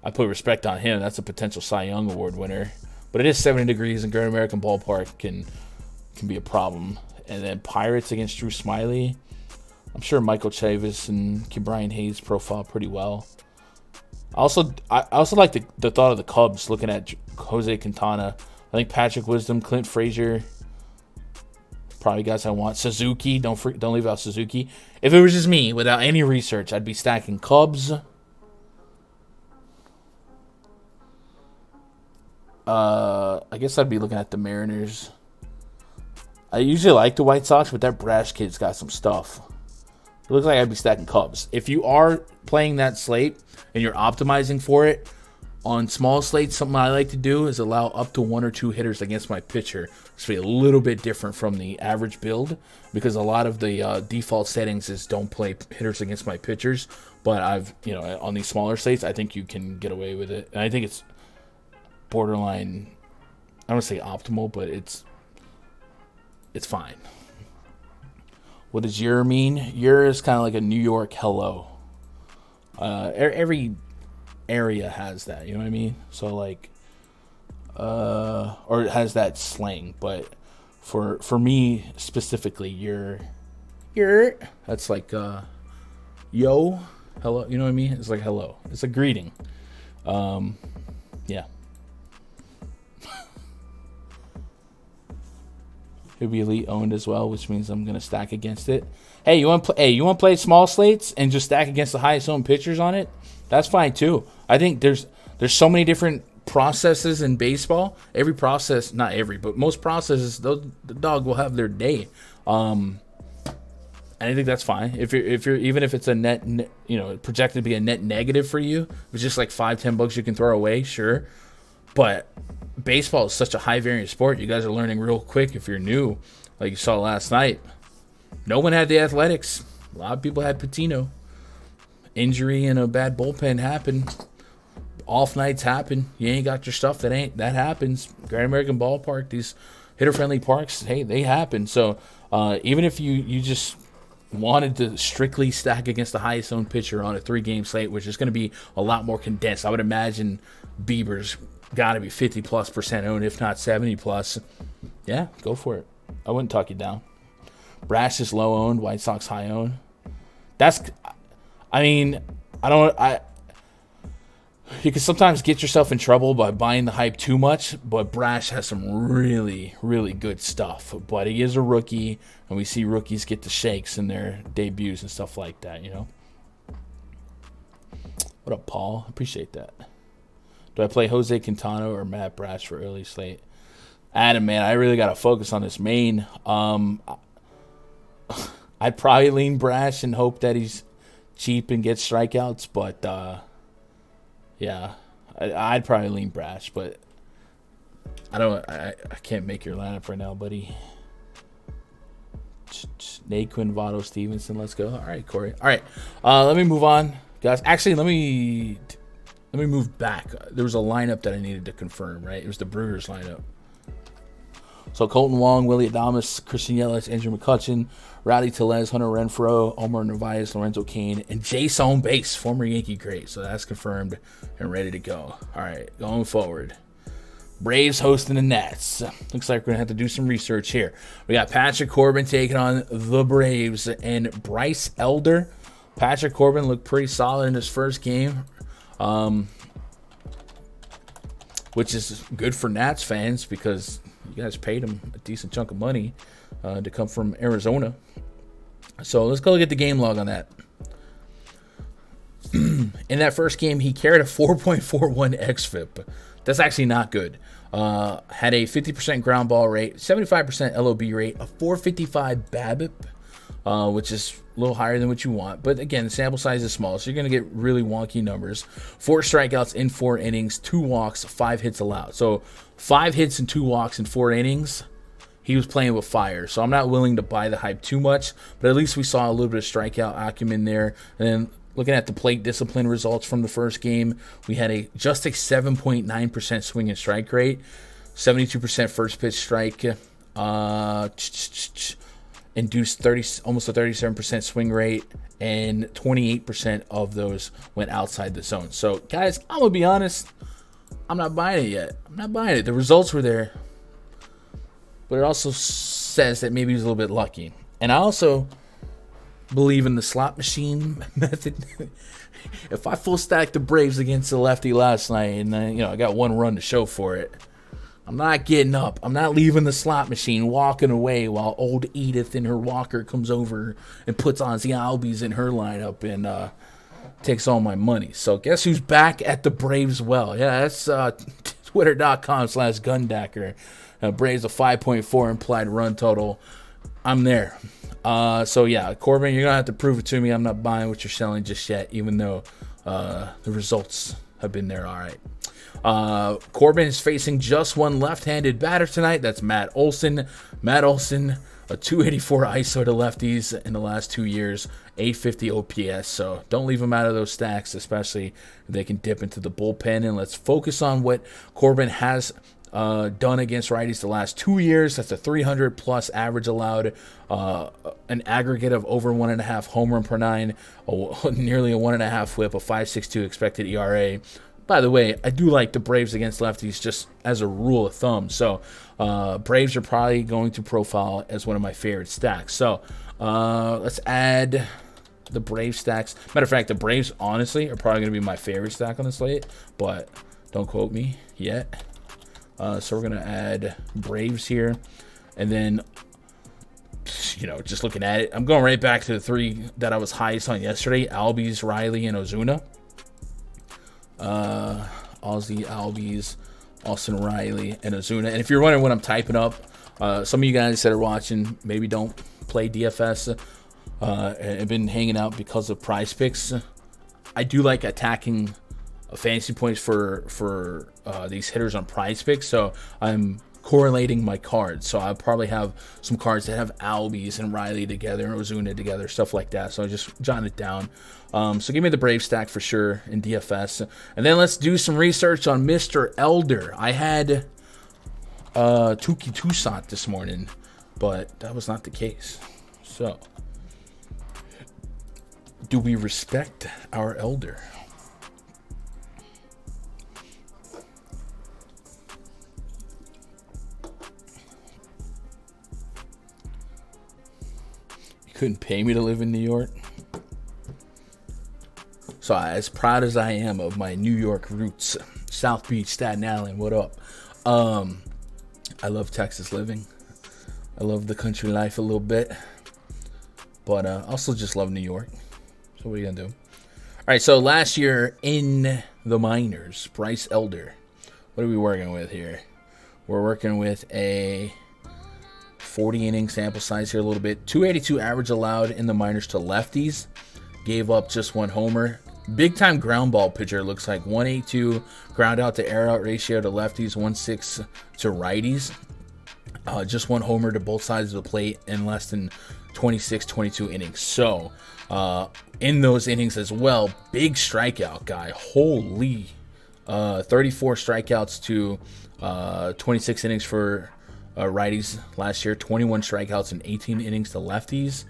I put respect on him. That's a potential Cy Young Award winner. But it is 70 degrees in Great American Ballpark can be a problem. And then Pirates against Drew Smyly. I'm sure Michael Chavis and Brian Hayes profile pretty well. I also like the thought of the Cubs looking at Jose Quintana. I think Patrick Wisdom, Clint Frazier, probably guys I want. Suzuki, don't leave out Suzuki. If it was just me, without any research, I'd be stacking Cubs. I guess I'd be looking at the Mariners. I usually like the White Sox, but that Brash kid's got some stuff. It looks like I'd be stacking Cubs. If you are playing that slate and you're optimizing for it, on small slates, something I like to do is allow up to 1 or 2 hitters against my pitcher. It's a little bit different from the average build because a lot of the default settings is don't play hitters against my pitchers. But on these smaller slates, I think you can get away with it. And I think it's borderline, I don't want to say optimal, but it's fine. What does your mean? Your is kind of like a New York hello. Every area has that, you know what I mean? So like or it has that slang. But for me specifically, you're that's like yo, hello. You know what I mean? It's like hello. It's a greeting. Yeah. He'll be elite owned as well, which means I'm gonna stack against it. Hey, you want to play small slates and just stack against the highest owned pitchers on it? That's fine too. I think there's so many different processes in baseball. Every process, not every, but most processes, the dog will have their day. And I think that's fine. If you're even if it's a net, projected to be a net negative for you, it's just like $5-10 you can throw away, sure. But baseball is such a high variance sport. You guys are learning real quick. If you're new, like you saw last night, no one had the athletics. A lot of people had Patino. Injury and a bad bullpen happened. Off nights happen. You ain't got your stuff. That happens. Great American Ballpark, these hitter-friendly parks, hey, they happen. So even if you just wanted to strictly stack against the highest owned pitcher on a 3-game slate, which is going to be a lot more condensed, I would imagine Bieber's got to be 50+% owned, if not 70+. Yeah, go for it. I wouldn't talk you down. Brash is low owned. White Sox high owned. You can sometimes get yourself in trouble by buying the hype too much, but Brash has some really, really good stuff. But he is a rookie, and we see rookies get the shakes in their debuts and stuff like that, What up, Paul? Appreciate that. Do I play Jose Quintana or Matt Brash for early slate? Adam, man, I really got to focus on this main. I'd probably lean Brash and hope that he's cheap and gets strikeouts, but yeah, I'd probably lean Brash, but I can't make your lineup right now, buddy. Naquin, Votto, Stevenson, let's go. All right, Corey. All right, let me move on, guys. Actually, let me move back. There was a lineup that I needed to confirm, right? It was the Brewers lineup. So Colton Wong, Willie Adames, Christian Yelich, Andrew McCutchen, Rowdy Tellez, Hunter Renfroe, Omar Narvaez, Lorenzo Cain, and Jason Base, former Yankee great. So that's confirmed and ready to go. All right, going forward. Braves hosting the Nets. Looks like we're going to have to do some research here. We got Patrick Corbin taking on the Braves and Bryce Elder. Patrick Corbin looked pretty solid in his first game, which is good for Nats fans because you guys paid him a decent chunk of money to come from Arizona. So let's go look at the game log on that. In that first game, he carried a 4.41 xFIP. That's actually not good. Had a 50% ground ball rate, 75% LOB rate, a 455 BABIP, which is a little higher than what you want. But again, the sample size is small, so you're going to get really wonky numbers. 4 strikeouts in 4 innings, 2 walks, 5 hits allowed. So 5 hits and 2 walks in 4 innings. He was playing with fire. So I'm not willing to buy the hype too much, but at least we saw a little bit of strikeout acumen there. And then looking at the plate discipline results from the first game, we had just a 7.9% swing and strike rate, 72% first pitch strike, induced almost a 37% swing rate, and 28% of those went outside the zone. So, guys, I'm going to be honest, I'm not buying it yet. I'm not buying it. The results were there, but it also says that maybe he was a little bit lucky. And I also believe in the slot machine method. If I full stacked the Braves against the lefty last night and I got one run to show for it, I'm not getting up. I'm not leaving the slot machine, walking away while old Edith in her walker comes over and puts Ozzy Albies in her lineup and takes all my money. So guess who's back at the Braves well? Yeah, that's twitter.com/Gundacker. Braves a 5.4 implied run total. I'm there. So yeah, Corbin, you're gonna have to prove it to me. I'm not buying what you're selling just yet, even though the results have been there. All right. Corbin is facing just one left-handed batter tonight. That's Matt Olson. Matt Olson, a 284 ISO to lefties in the last 2 years, 850 OPS. So don't leave him out of those stacks, especially if they can dip into the bullpen. And let's focus on what Corbin has done against righties the last 2 years. That's a 300+ average allowed, an aggregate of over 1.5 home run per 9, nearly a 1.5 whip, a 5.62 expected ERA. By the way, I do like the Braves against lefties just as a rule of thumb. So Braves are probably going to profile as one of my favorite stacks. So let's add the Braves stacks. Matter of fact, the Braves, honestly, are probably going to be my favorite stack on the slate. But don't quote me yet. So we're going to add Braves here. And then, just looking at it, I'm going right back to the 3 that I was highest on yesterday. Albies, Riley, and Ozuna. Ozzy, Albies, Austin Riley, and Ozuna. And if you're wondering what I'm typing up, some of you guys that are watching maybe don't play DFS and have been hanging out because of PrizePicks. I do like attacking fantasy points for these hitters on PrizePicks, so I'm correlating my cards. So I'll probably have some cards that have Albies and Riley together and Ozuna together, stuff like that. So I just jotting it down. So give me the Brave stack for sure in DFS. And then let's do some research on Mr. Elder. I had Tuki Toussaint this morning, but that was not the case. So do we respect our Elder? Couldn't pay me to live in New York. So as proud as I am of my New York roots, South Beach, Staten Island, what up? I love Texas living. I love the country life a little bit, but also just love New York. So what are you gonna do? All right, so last year in the minors, Bryce Elder. What are we working with here? We're working with a 40 inning sample size here a little bit. 282 average allowed in the minors to lefties. Gave up just 1 homer. Big time ground ball pitcher, looks like. 182 ground out to air out ratio to lefties. 1.6 to righties. Just 1 homer to both sides of the plate in less than 22 innings. So in those innings as well, big strikeout guy. Holy 34 strikeouts to 26 innings for righties last year. 21 strikeouts and 18 innings to lefties.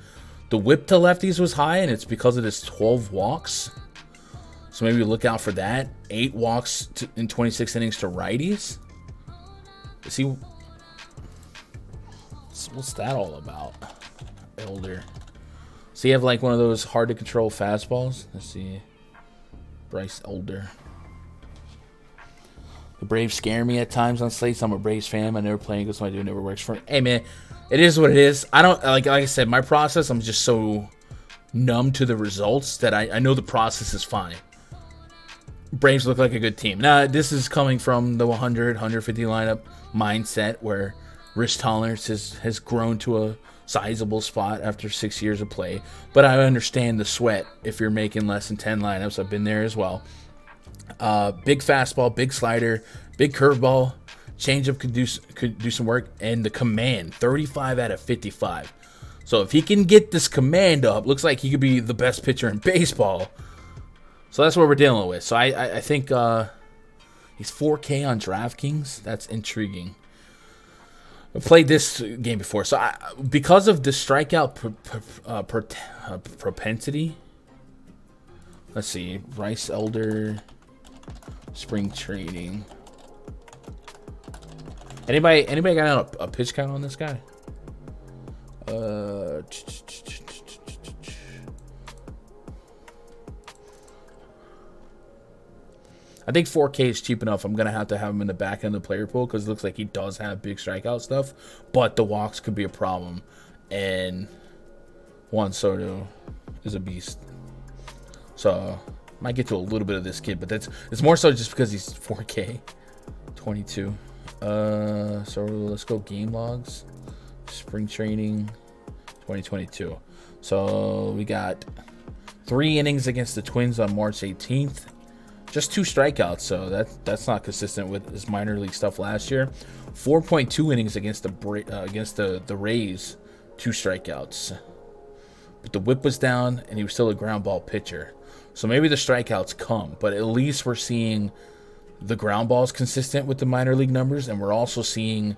The whip to lefties was high, and it's because of this 12 walks. So maybe look out for that. 8 walks in 26 innings to righties. See, what's that all about, Elder? So you have like one of those hard to control fastballs. Let's see, Bryce Elder. The Braves scare me at times on slates. I'm a Braves fan. I never play against my dude. Never works for me. Hey man, it is what it is. I don't like I said, my process. I'm just so numb to the results that I know the process is fine. Braves look like a good team. Now this is coming from the 100, 150 lineup mindset where risk tolerance has grown to a sizable spot after 6 years of play. But I understand the sweat if you're making less than 10 lineups. I've been there as well. Big fastball, big slider, big curveball, changeup could do some work, and the command 35 out of 55. So if he can get this command up, looks like he could be the best pitcher in baseball. So that's what we're dealing with. So I think he's 4K on DraftKings. That's intriguing. I've played this game before, so because of the strikeout propensity. Let's see, Bryce Elder. Spring trading. Anybody got a pitch count on this guy? I think 4K is cheap enough. I'm going to have him in the back end of the player pool because it looks like he does have big strikeout stuff, but the walks could be a problem. And Juan Soto is a beast. So might get to a little bit of this kid, but it's more so just because he's 4K 22. So let's go game logs. Spring training 2022. So we got 3 innings against the Twins on March 18th. Just 2 strikeouts, so that's not consistent with his minor league stuff last year. 4.2 innings against the Rays, 2 strikeouts. But the whip was down, and he was still a ground ball pitcher. So maybe the strikeouts come, but at least we're seeing the ground balls consistent with the minor league numbers, and we're also seeing,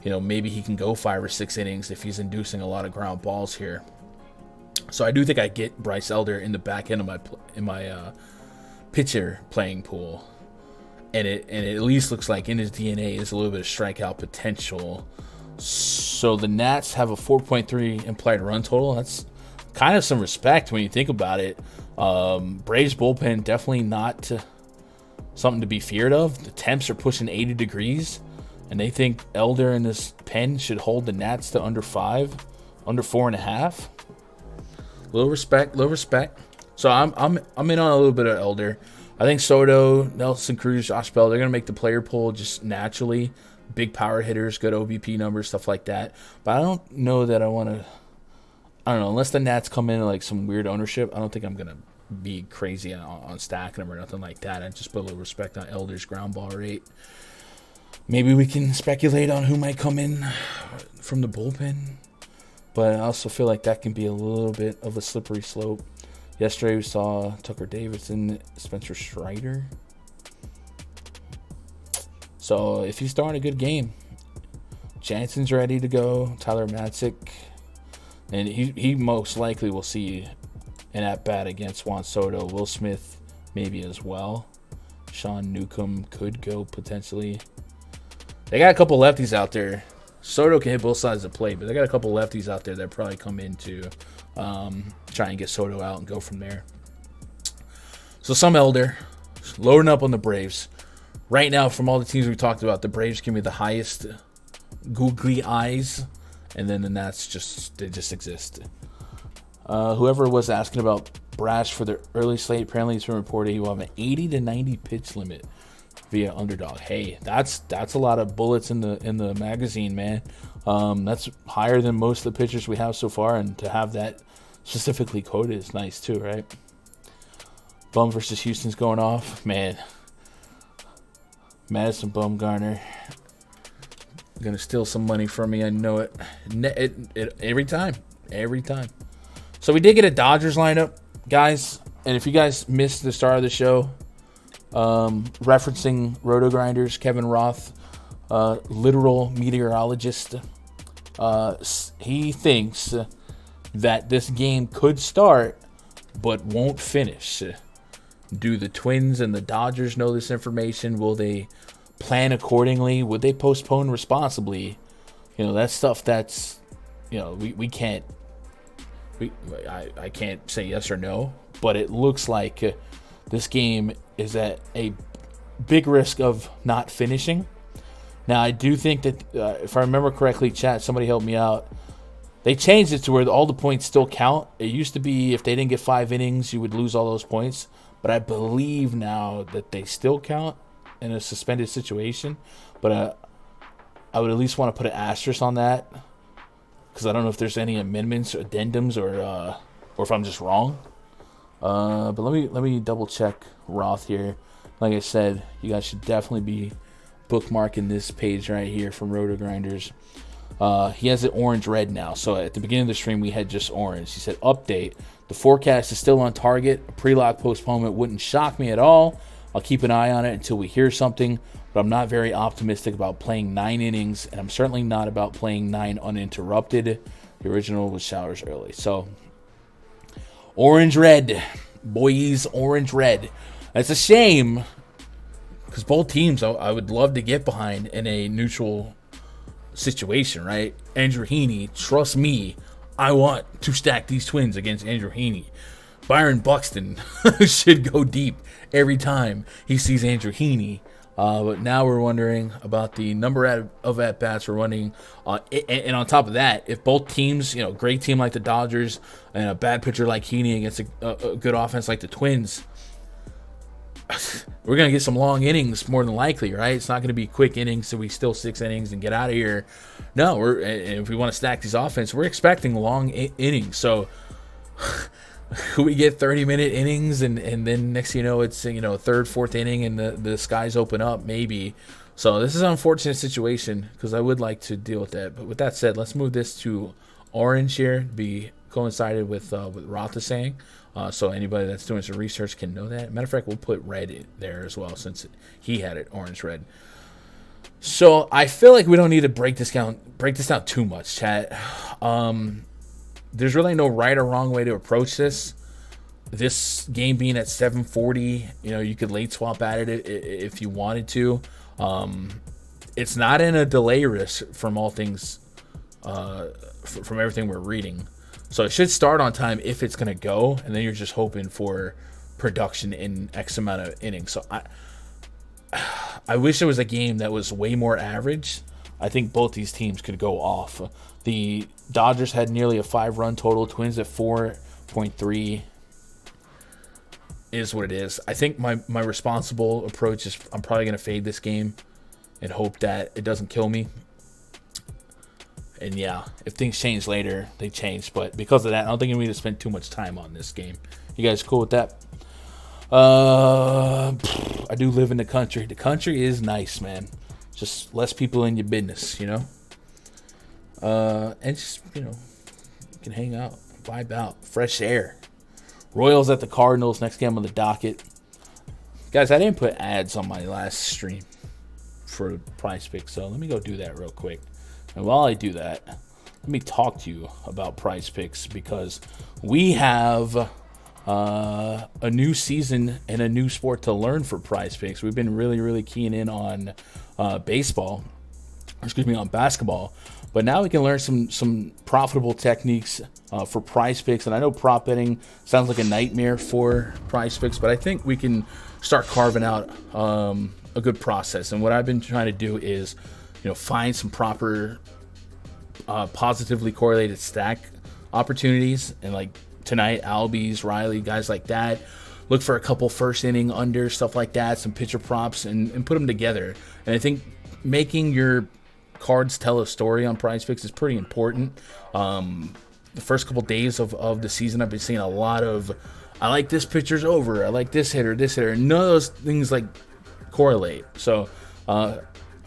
maybe he can go 5 or 6 innings if he's inducing a lot of ground balls here. So I do think I get Bryce Elder in the back end of my pitcher playing pool. and it at least looks like in his DNA is a little bit of strikeout potential. So the Nats have a 4.3 implied run total. That's kind of some respect when you think about it. Braves bullpen definitely not something to be feared of. The temps are pushing 80 degrees, and they think Elder and his pen should hold the Nats to under 5, under 4.5. Little respect. So I'm in on a little bit of Elder. I think Soto, Nelson Cruz, Josh Bell, they're gonna make the player pool just naturally. Big power hitters, good OBP numbers, stuff like that. But I don't know that I want to. I don't know, unless the Nats come in like some weird ownership, I don't think I'm going to be crazy on stacking them or nothing like that. I just put a little respect on Elder's ground ball rate. Maybe we can speculate on who might come in from the bullpen, but I also feel like that can be a little bit of a slippery slope. Yesterday we saw Tucker Davidson, Spencer Strider. So if he's throwing a good game, Jansen's ready to go, Tyler Matzik. And he most likely will see an at-bat against Juan Soto. Will Smith maybe as well. Sean Newcomb could go potentially. They got a couple lefties out there. Soto can hit both sides of the plate, but they got a couple lefties out there that probably come in to try and get Soto out and go from there. So some Elder. Loading up on the Braves. Right now, from all the teams we talked about, the Braves give me the highest googly eyes. And then the Nats just exist. Whoever was asking about Brash for the early slate, apparently it's been reported he will have an 80 to 90 pitch limit via Underdog. Hey, that's a lot of bullets in the magazine, man. That's higher than most of the pitchers we have so far, and to have that specifically coded is nice too, right? Bum versus Houston's going off, man. Madison Bumgarner. Gonna steal some money from me, I know it. Every time. So we did get a Dodgers lineup, guys, and if you guys missed the start of the show, referencing Roto Grinders, Kevin Roth, literal meteorologist, he thinks that this game could start but won't finish. Do the Twins and the Dodgers know this information? Will they plan accordingly? Would they postpone responsibly? That's stuff that's, we can't, I can't say yes or no, but it looks like this game is at a big risk of not finishing. Now, I do think that, if I remember correctly, chat, somebody help me out. They changed it to where all the points still count. It used to be if they didn't get 5 innings, you would lose all those points. But I believe now that they still count in a suspended situation, but I would at least want to put an asterisk on that, because I don't know if there's any amendments or addendums or if I'm just wrong. But let me double check Roth here. Like I said, you guys should definitely be bookmarking this page right here from Roto Grinders. He has it orange red now. So at the beginning of the stream we had just orange. He said update. The forecast is still on target. A pre-lock postponement wouldn't shock me at all. I'll keep an eye on it until we hear something, but I'm not very optimistic about playing 9 innings, and I'm certainly not about playing 9 uninterrupted. The original was showers early. So, orange-red. Boys, orange-red. That's a shame, because both teams I would love to get behind in a neutral situation, right? Andrew Heaney, trust me, I want to stack these Twins against Andrew Heaney. Byron Buxton should go deep every time he sees Andrew Heaney. But now we're wondering about the number of at-bats we're running. And on top of that, if both teams, great team like the Dodgers and a bad pitcher like Heaney against a good offense like the Twins, we're going to get some long innings more than likely, right? It's not going to be quick innings, so we steal 6 innings and get out of here. No, if we want to stack these offense, we're expecting long innings. So we get 30-minute innings, and then next thing you know, it's third, fourth inning, and the skies open up maybe. So this is an unfortunate situation because I would like to deal with that. But with that said, let's move this to orange here to be coincided with what Roth is saying. So anybody that's doing some research can know that. Matter of fact, we'll put red in there as well since he had it orange-red. So I feel like we don't need to break this down too much, chat. There's really no right or wrong way to approach this. this game being at 740, you could late swap at it if you wanted to. It's not in a delay risk from all things, from everything we're reading. So it should start on time if it's going to go, and then you're just hoping for production in X amount of innings. So I wish it was a game that was way more average. I think both these teams could go off. The Dodgers had nearly a 5-run total. Twins at 4.3 is what it is. I think my responsible approach is I'm probably going to fade this game and hope that it doesn't kill me. And yeah, if things change later, they change. But because of that, I don't think we need to spend too much time on this game. You guys cool with that? I do live in the country. The country is nice, man. Just less people in your business, and just, you can hang out, vibe out, fresh air. Royals at the Cardinals, next game on the docket. Guys, I didn't put ads on my last stream for PrizePicks, so let me go do that real quick. And while I do that, let me talk to you about PrizePicks, because we have a new season and a new sport to learn for PrizePicks. We've been really, really keying in on on basketball. But now we can learn some profitable techniques for PrizePicks. And I know prop betting sounds like a nightmare for PrizePicks, but I think we can start carving out a good process. And what I've been trying to do is, find some proper positively correlated stack opportunities. And like tonight, Albies, Riley, guys like that. Look for a couple first inning under, stuff like that, some pitcher props, and put them together. And I think making your cards tell a story on PrizePicks is pretty important. The first couple days of the season, I've been seeing a lot of, I like this pitcher's over, I like this hitter, and none of those things correlate. So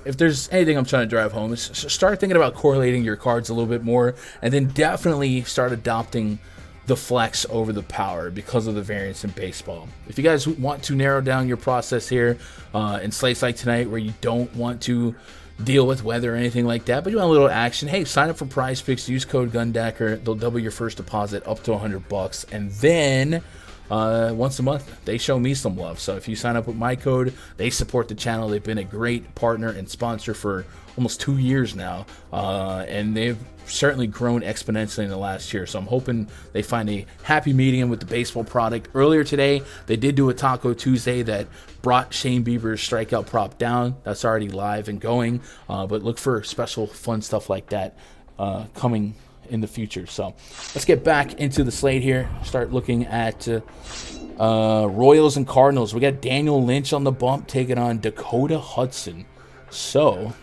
if there's anything I'm trying to drive home, is start thinking about correlating your cards a little bit more, and then definitely start adopting the flex over the power because of the variance in baseball. If you guys want to narrow down your process here in slates like tonight, where you don't want to deal with weather or anything like that, but you want a little action, hey, sign up for PrizePicks, use code GUNDACKER. They'll double your first deposit up to $100, and then once a month they show me some love. So if you sign up with my code, they support the channel. They've been a great partner and sponsor for almost 2 years now, and they've certainly grown exponentially in the last year. So I'm hoping they find a happy medium with the baseball product. Earlier today, they did do a Taco Tuesday that brought Shane Bieber's strikeout prop down. That's already live and going, but look for special fun stuff like that coming in the future. So let's get back into the slate here. Start looking at Royals and Cardinals. We got Daniel Lynch on the bump taking on Dakota Hudson. So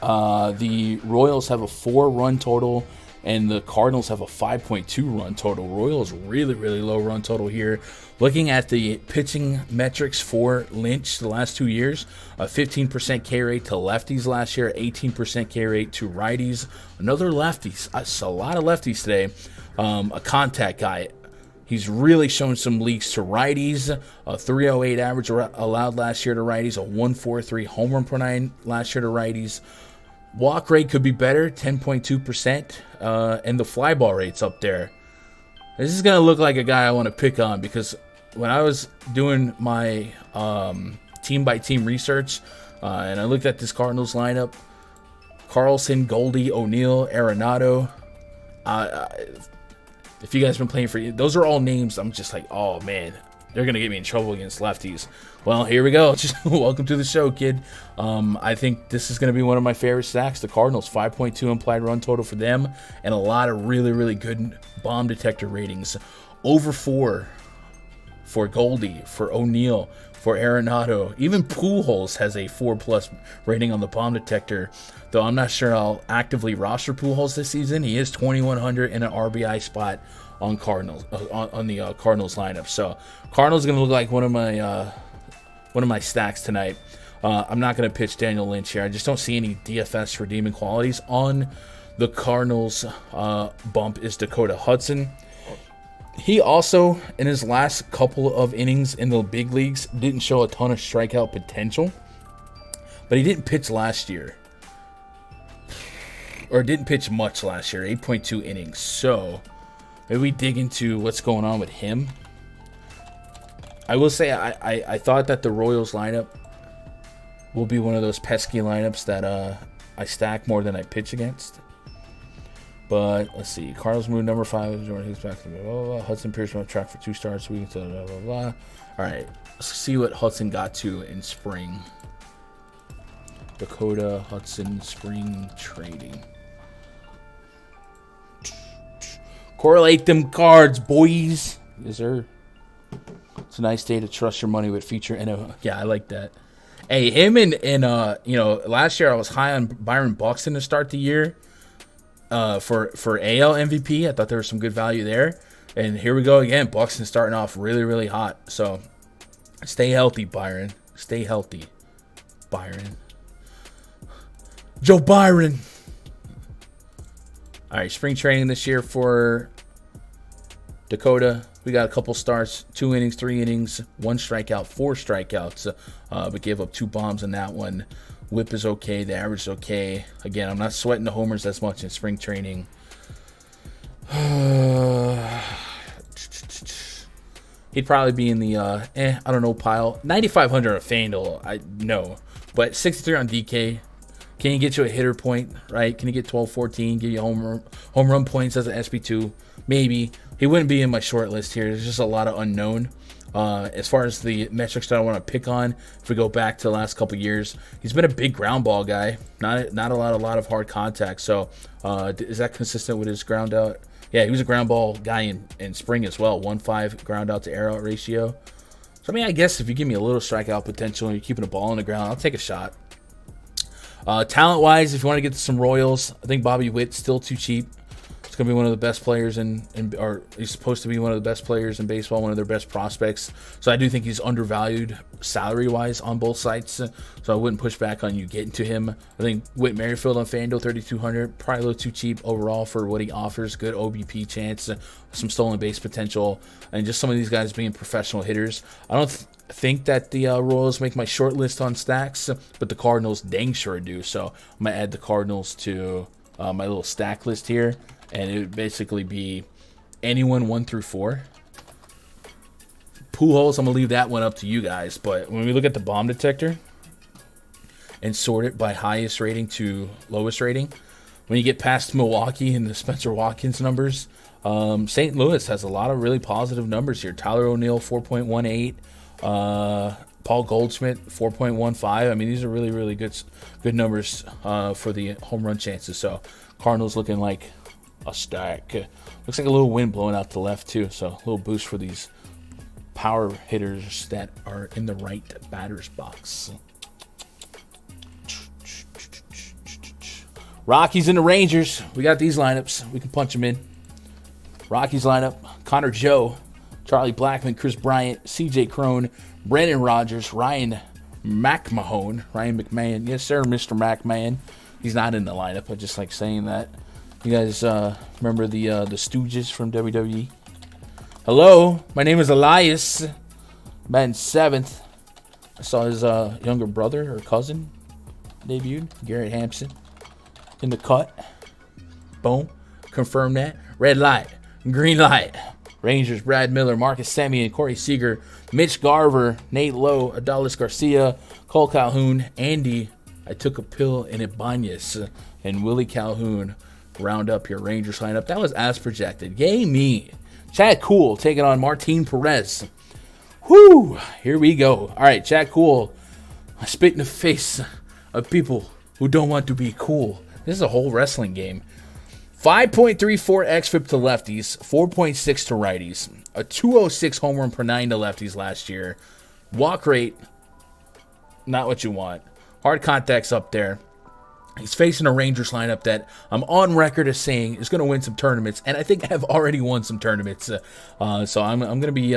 the Royals have a 4-run total, and the Cardinals have a 5.2 run total. Royals really, really low run total here. Looking at the pitching metrics for Lynch the last 2 years, a 15% K rate to lefties last year, 18% K rate to righties. Another lefties. It's a lot of lefties today. A contact guy. He's really shown some leaks to righties. A 308 average allowed last year to righties. A 143 home run per 9 last year to righties. Walk rate could be better, 10.2%. And the fly ball rate's up there. This is going to look like a guy I want to pick on, because when I was doing my team-by-team research and I looked at this Cardinals lineup, Carlson, Goldie, O'Neill, Arenado, if you guys have been playing for, those are all names I'm just like, oh man, they're going to get me in trouble against lefties. Well, here we go. Welcome to the show, kid. I think this is going to be one of my favorite stacks. The Cardinals, 5.2 implied run total for them, and a lot of really, really good bomb detector ratings. Over 4 for Goldie, for O'Neill, for Arenado. Even Pujols has a 4+ rating on the bomb detector, though I'm not sure I'll actively roster Pujols this season. He is 2,100 in an RBI spot on Cardinals on the Cardinals lineup. So Cardinals is going to look like one of my stacks tonight. I'm not going to pitch Daniel Lynch here. I just don't see any DFS redeeming qualities. On the Cardinals bump is Dakota Hudson. He also, in his last couple of innings in the big leagues, didn't show a ton of strikeout potential, but he didn't pitch last year, or didn't pitch much last year, 8.2 innings. So maybe we dig into what's going on with him I will say I thought that the Royals lineup will be one of those pesky lineups that I stack more than I pitch against. But let's see. Cardinals move number 5. Jordan Hicks back to blah, blah, blah. Hudson Pierce on track for 2 starts. We blah, blah, blah. All right. Let's see what Hudson got to in spring. Dakota Hudson spring trading. Correlate them cards, boys. Yes, sir. It's a nice day to trust your money with feature. And yeah, I like that. Hey, him and last year I was high on Byron Buxton to start the year. For AL MVP, I thought there was some good value there. And here we go again. Buxton starting off really, really hot. So stay healthy, Byron. Stay healthy, Byron. Joe Byron. All right, spring training this year for Dakota. We got a couple starts, 2 innings, 3 innings, 1 strikeout, 4 strikeouts, but gave up 2 bombs in that one. Whip is okay. The average is okay. Again, I'm not sweating the homers as much in spring training. He'd probably be in the, I don't know, pile. 9,500 on Fanduel, I know. But 63 on DK. Can he get you a hitter point, right? Can he get 12, 14, give you home run points as an SP2? Maybe. He wouldn't be in my short list here. There's just a lot of unknown. As far as the metrics that I want to pick on, if we go back to the last couple years, he's been a big ground ball guy. Not a lot of hard contact. So is that consistent with his ground out? Yeah, he was a ground ball guy in spring as well. 1.5 ground out to air out ratio. So I mean, I guess if you give me a little strikeout potential and you're keeping the ball on the ground, I'll take a shot. Talent wise, if you want to get to some Royals, I think Bobby Witt's still too cheap. He's going to be one of the best players or he's supposed to be one of the best players in baseball, one of their best prospects. So I do think he's undervalued salary-wise on both sites. So I wouldn't push back on you getting to him. I think Whit Merrifield on Fanduel, 3,200, probably a little too cheap overall for what he offers. Good OBP chance, some stolen base potential, and just some of these guys being professional hitters. I don't think that the Royals make my short list on stacks, but the Cardinals dang sure do. So I'm going to add the Cardinals to my little stack list here. And it would basically be anyone 1 through 4. Pujols, I'm going to leave that one up to you guys. But when we look at the bomb detector and sort it by highest rating to lowest rating, when you get past Milwaukee and the Spencer Watkins numbers, St. Louis has a lot of really positive numbers here. Tyler O'Neill, 4.18. Paul Goldschmidt, 4.15. I mean, these are really, really good numbers for the home run chances. So Cardinals looking like a stack. Looks like a little wind blowing out to the left too, so a little boost for these power hitters that are in the right batter's box. Rockies and the Rangers. We got these lineups. We can punch them in. Rockies lineup: Connor Joe, Charlie Blackmon, Chris Bryant, CJ Crone, Brendan Rodgers, Ryan McMahon. Yes, sir, Mr. McMahon. He's not in the lineup. I just like saying that. You guys remember the Stooges from WWE? Hello, my name is Elias. Batting 7th. I saw his younger brother or cousin debuted, Garrett Hampson, in the cut. Boom. Confirm that. Red light. Green light. Rangers, Brad Miller, Marcus Semien, Corey Seager, Mitch Garver, Nate Lowe, Adolis Garcia, Cole Calhoun, Andy, I took a pill in Ibanez, and Willie Calhoun round up your Rangers lineup. That was as projected. Yay me. Chad Cool taking on Martin Perez. Whoo! Here we go. All right, Chad Cool. I spit in the face of people who don't want to be cool. This is a whole wrestling game. 5.34 xFIP to lefties, 4.6 to righties. A 206 home run per 9 to lefties last year. Walk rate, not what you want. Hard contacts up there. He's facing a Rangers lineup that I'm on record as saying is going to win some tournaments, and I think have already won some tournaments. So I'm going to be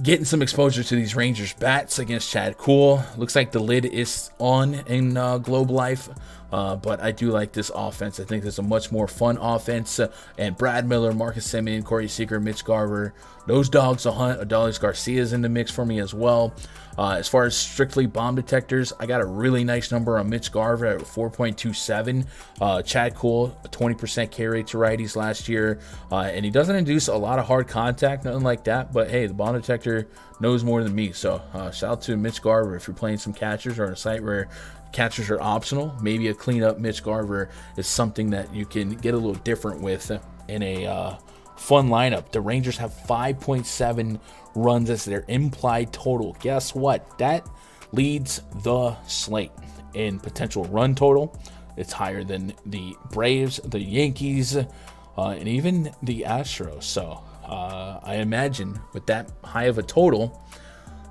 getting some exposure to these Rangers bats against Chad Cool. Looks like the lid is on in Globe Life But I do like this offense. I think there's a much more fun offense. And Brad Miller, Marcus Semien, Corey Seager, Mitch Garver, those dogs will hunt. Adolis Garcia's in the mix for me as well. As far as strictly bomb detectors, I got a really nice number on Mitch Garver at 4.27. Chad Kuhl, a 20% K rate to righties last year. And he doesn't induce a lot of hard contact, nothing like that. But hey, the bomb detector knows more than me. So shout out to Mitch Garver. If you're playing some catchers or on a site where catchers are optional, maybe a cleanup Mitch Garver is something that you can get a little different with in a fun lineup. The Rangers have 5.7 runs as their implied total. Guess what? That leads the slate in potential run total. It's higher than the Braves, the Yankees, and even the Astros. So I imagine with that high of a total,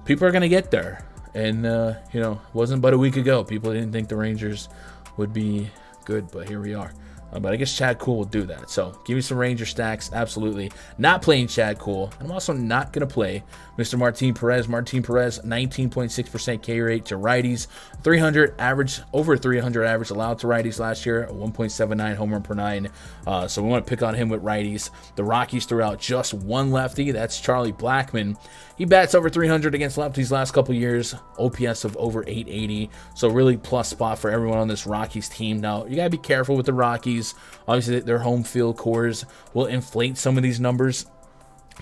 people are going to get there. And, it wasn't but a week ago. People didn't think the Rangers would be good, but here we are. But I guess Chad Kuhl will do that. So give me some Ranger stacks. Absolutely. Not playing Chad Kuhl. I'm also not going to play Mr. Martin Perez. Martin Perez, 19.6% K rate to righties. 300 average, over 300 average allowed to righties last year. 1.79 home run per 9. So we want to pick on him with righties. The Rockies threw out just one lefty. That's Charlie Blackmon. He bats over 300 against lefties last couple years. OPS of over 880. So really plus spot for everyone on this Rockies team. Now, you got to be careful with the Rockies. Obviously, their home field cores will inflate some of these numbers.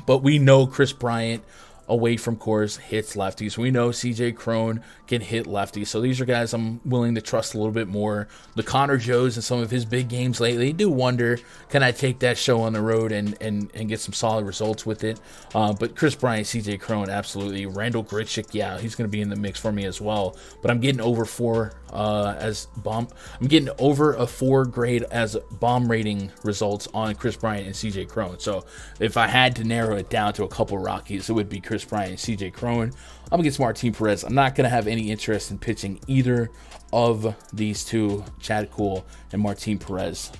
But we know Chris Bryant away from cores hits lefties. We know CJ Cron can hit lefties. So these are guys I'm willing to trust a little bit more. The Connor Joes and some of his big games lately, do wonder, can I take that show on the road and get some solid results with it? But Chris Bryant, CJ Cron, absolutely. Randall Grichuk, yeah, he's going to be in the mix for me as well. But I'm getting over 4 as bomb. I'm getting over a 4 grade as bomb rating results on Chris Bryant and CJ Cron. So if I had to narrow it down to a couple Rockies, it would be Chris Bryant and CJ Cron. I'm against Martin Perez. I'm not going to have any interest in pitching either of these two, Chad Kuhl and Martin Perez.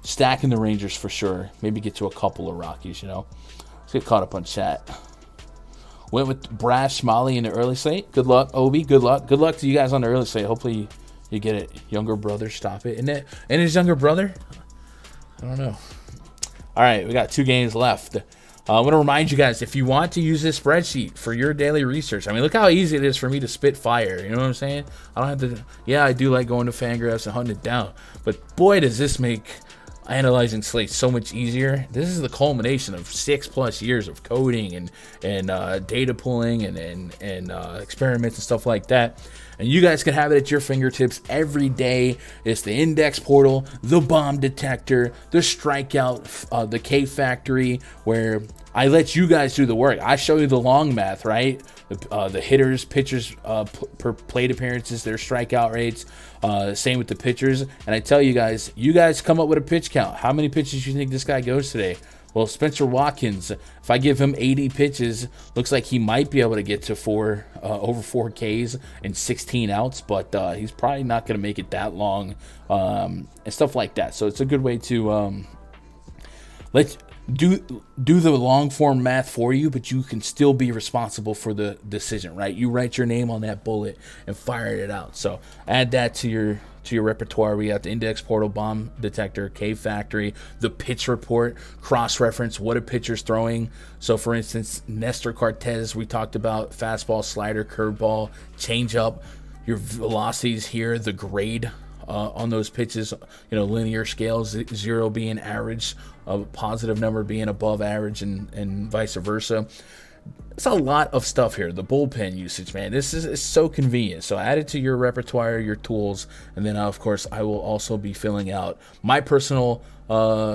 Stacking the Rangers for sure. Maybe get to a couple of Rockies, Let's get caught up on chat. Went with Brash Smalley in the early slate. Good luck, Obi. Good luck. Good luck to you guys on the early slate. Hopefully you get it. Younger brother, stop it. And his younger brother? I don't know. All right, we got 2 games left. I want to remind you guys, if you want to use this spreadsheet for your daily research, I mean, look how easy it is for me to spit fire. You know what I'm saying? I don't have to. Yeah, I do like going to Fangraphs and hunting it down. But boy, does this make analyzing slates so much easier. This is the culmination of 6+ years of coding and data pulling and experiments and stuff like that. And you guys can have it at your fingertips every day. It's the index portal, the bomb detector, the strikeout, the K factory, where I let you guys do the work. I show you the long math, right? The hitters, pitchers per plate appearances, their strikeout rates. Same with the pitchers. And I tell you guys come up with a pitch count. How many pitches do you think this guy goes today? Well, Spencer Watkins, if I give him 80 pitches, looks like he might be able to get to over 4 Ks and 16 outs, but he's probably not going to make it that long and stuff like that. So it's a good way to let do the long form math for you, but you can still be responsible for the decision, right? You write your name on that bullet and fire it out. So add that to your repertoire. We got the index portal, bomb detector, K factory, the pitch report, cross-reference what a pitcher's throwing. So for instance, Nestor Cortez, we talked about fastball, slider, curveball, changeup, your velocities here, the grade on those pitches, linear scales, 0 being average, a positive number being above average, and vice versa. It's a lot of stuff here. The bullpen usage, man, this is so convenient. So add it to your repertoire, your tools, and then of course I will also be filling out my personal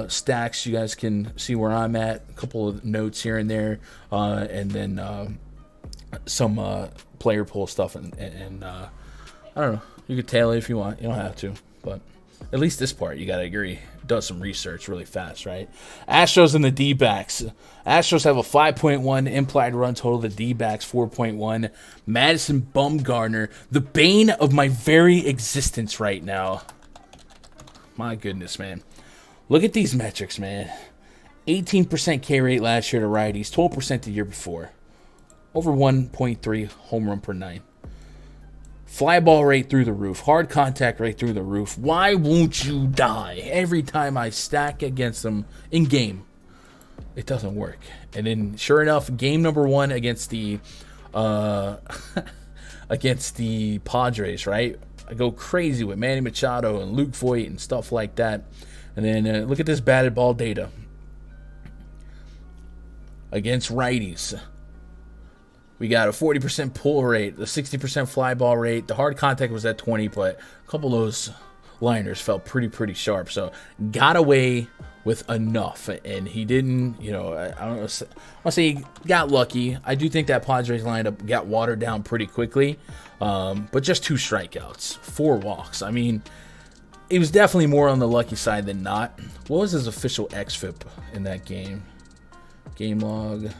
stacks. You guys can see where I'm at, a couple of notes here and there, and then some player pool stuff, and I don't know. You could tail it if you want. You don't have to, but at least this part you gotta agree does some research really fast, right? Astros and the D-backs. Astros have a 5.1 implied run total. The D-backs 4.1. Madison Bumgarner, the bane of my very existence right now. My goodness, man. Look at these metrics, man. 18% K rate last year to righties, 12% the year before. Over 1.3 home run per 9. Fly ball rate through the roof. Hard contact rate through the roof. Why won't you die? Every time I stack against them in game, it doesn't work. And then, sure enough, game number 1 against the against the Padres, right? I go crazy with Manny Machado and Luke Voit and stuff like that. And then look at this batted ball data against righties. We got a 40% pull rate, the 60% fly ball rate. The hard contact was at 20, but a couple of those liners felt pretty sharp. So got away with enough, and he didn't, I don't know, I'll say he got lucky. I do think that Padres lineup got watered down pretty quickly, but just 2 strikeouts, 4 walks. I mean, he was definitely more on the lucky side than not. What was his official xFIP in that game? Game log.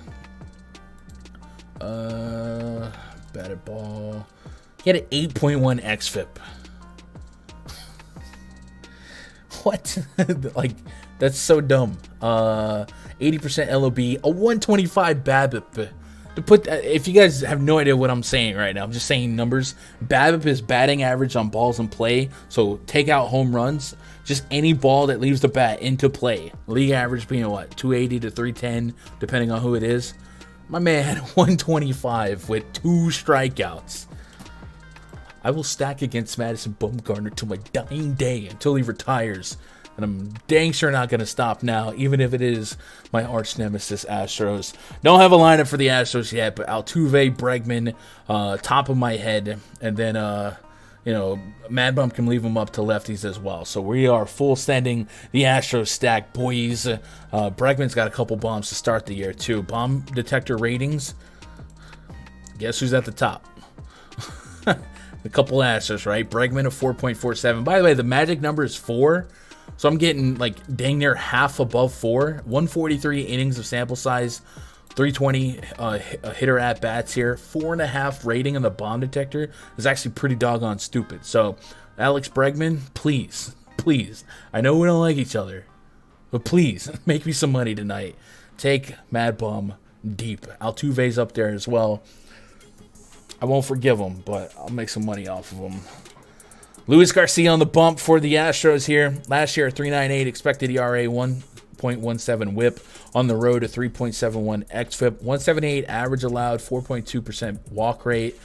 Batted ball. He had an 8.1 xFIP. What? Like, that's so dumb. 80% LOB, a 125 BABIP. To put, if you guys have no idea what I'm saying right now, I'm just saying numbers. BABIP is batting average on balls in play. So take out home runs, just any ball that leaves the bat into play. League average being what, 280 to 310, depending on who it is. My man had 125 with 2 strikeouts. I will stack against Madison Bumgarner to my dying day until he retires. And I'm dang sure not going to stop now, even if it is my arch nemesis Astros. Don't have a lineup for the Astros yet, but Altuve, Bregman, top of my head. And then, Mad Bum can leave them up to lefties as well. So we are full sending the Astros stack, boys. Bregman's got a couple bombs to start the year, too. Bomb detector ratings. Guess who's at the top? A couple Astros, right? Bregman, a 4.47. By the way, the magic number is 4. So I'm getting like dang near half above 4. 143 innings of sample size. 320 hitter at bats here. 4.5 rating on the bomb detector is actually pretty doggone stupid. So Alex Bregman, please. I know we don't like each other, but please make me some money tonight. Take Mad Bum deep. Altuve's up there as well. I won't forgive him, but I'll make some money off of him. Luis Garcia on the bump for the Astros here. Last year, 3.98 expected ERA, 1.17 whip. On the road, a 3.71 xFIP, 178 average allowed, 4.2% walk rate,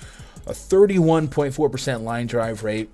a 31.4% line drive rate.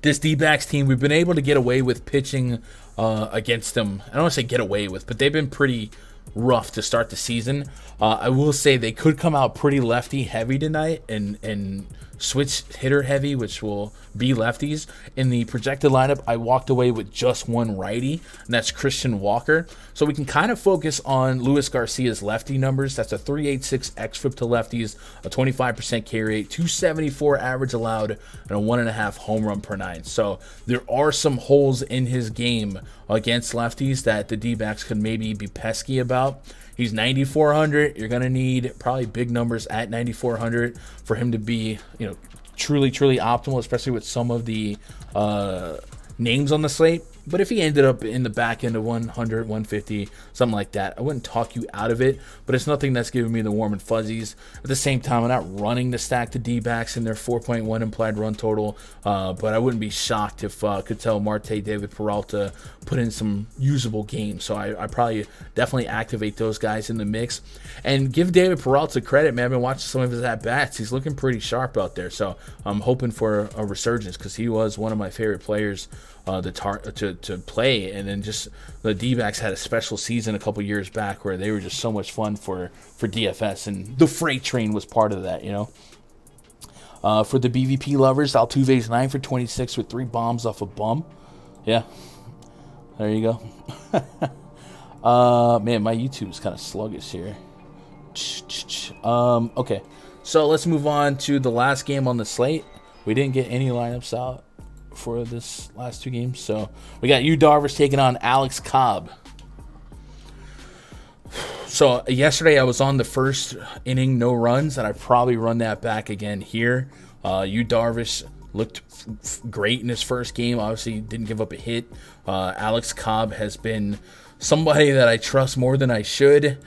This D-backs team, we've been able to get away with pitching against them. I don't want to say get away with, but they've been pretty rough to start the season. I will say they could come out pretty lefty heavy tonight and switch hitter heavy, which will be lefties. In the projected lineup, I walked away with just one righty, and that's Christian Walker. So we can kind of focus on Luis Garcia's lefty numbers. That's a 3.86 xFIP to lefties, a 25% K rate, 274 average allowed, and a 1.5 home run per 9. So there are some holes in his game against lefties that the D-backs could maybe be pesky about. He's 9,400. You're going to need probably big numbers at 9,400 for him to be, truly optimal, especially with some of the names on the slate. But if he ended up in the back end of 100, 150, something like that, I wouldn't talk you out of it, but it's nothing that's giving me the warm and fuzzies. At the same time, I'm not running to stack the D-backs in their 4.1 implied run total, but I wouldn't be shocked if Ketel Marte, David Peralta put in some usable games. So I probably definitely activate those guys in the mix. And give David Peralta credit, man. I've been watching some of his at-bats. He's looking pretty sharp out there. So I'm hoping for a resurgence because he was one of my favorite players to play. And then just the D-backs had a special season a couple years back where they were just so much fun for DFS, and the freight train was part of that, For the BVP lovers, Altuve's 9 for 26 with 3 bombs off a bum. Yeah, there you go. Man, my YouTube's kind of sluggish here. Okay, so let's move on to the last game on the slate. We didn't get any lineups out for this last 2 games. So we got Darvish taking on Alex Cobb. So yesterday I was on the first inning, no runs, and I probably run that back again here. Darvish looked great in his first game. Obviously, didn't give up a hit. Alex Cobb has been somebody that I trust more than I should.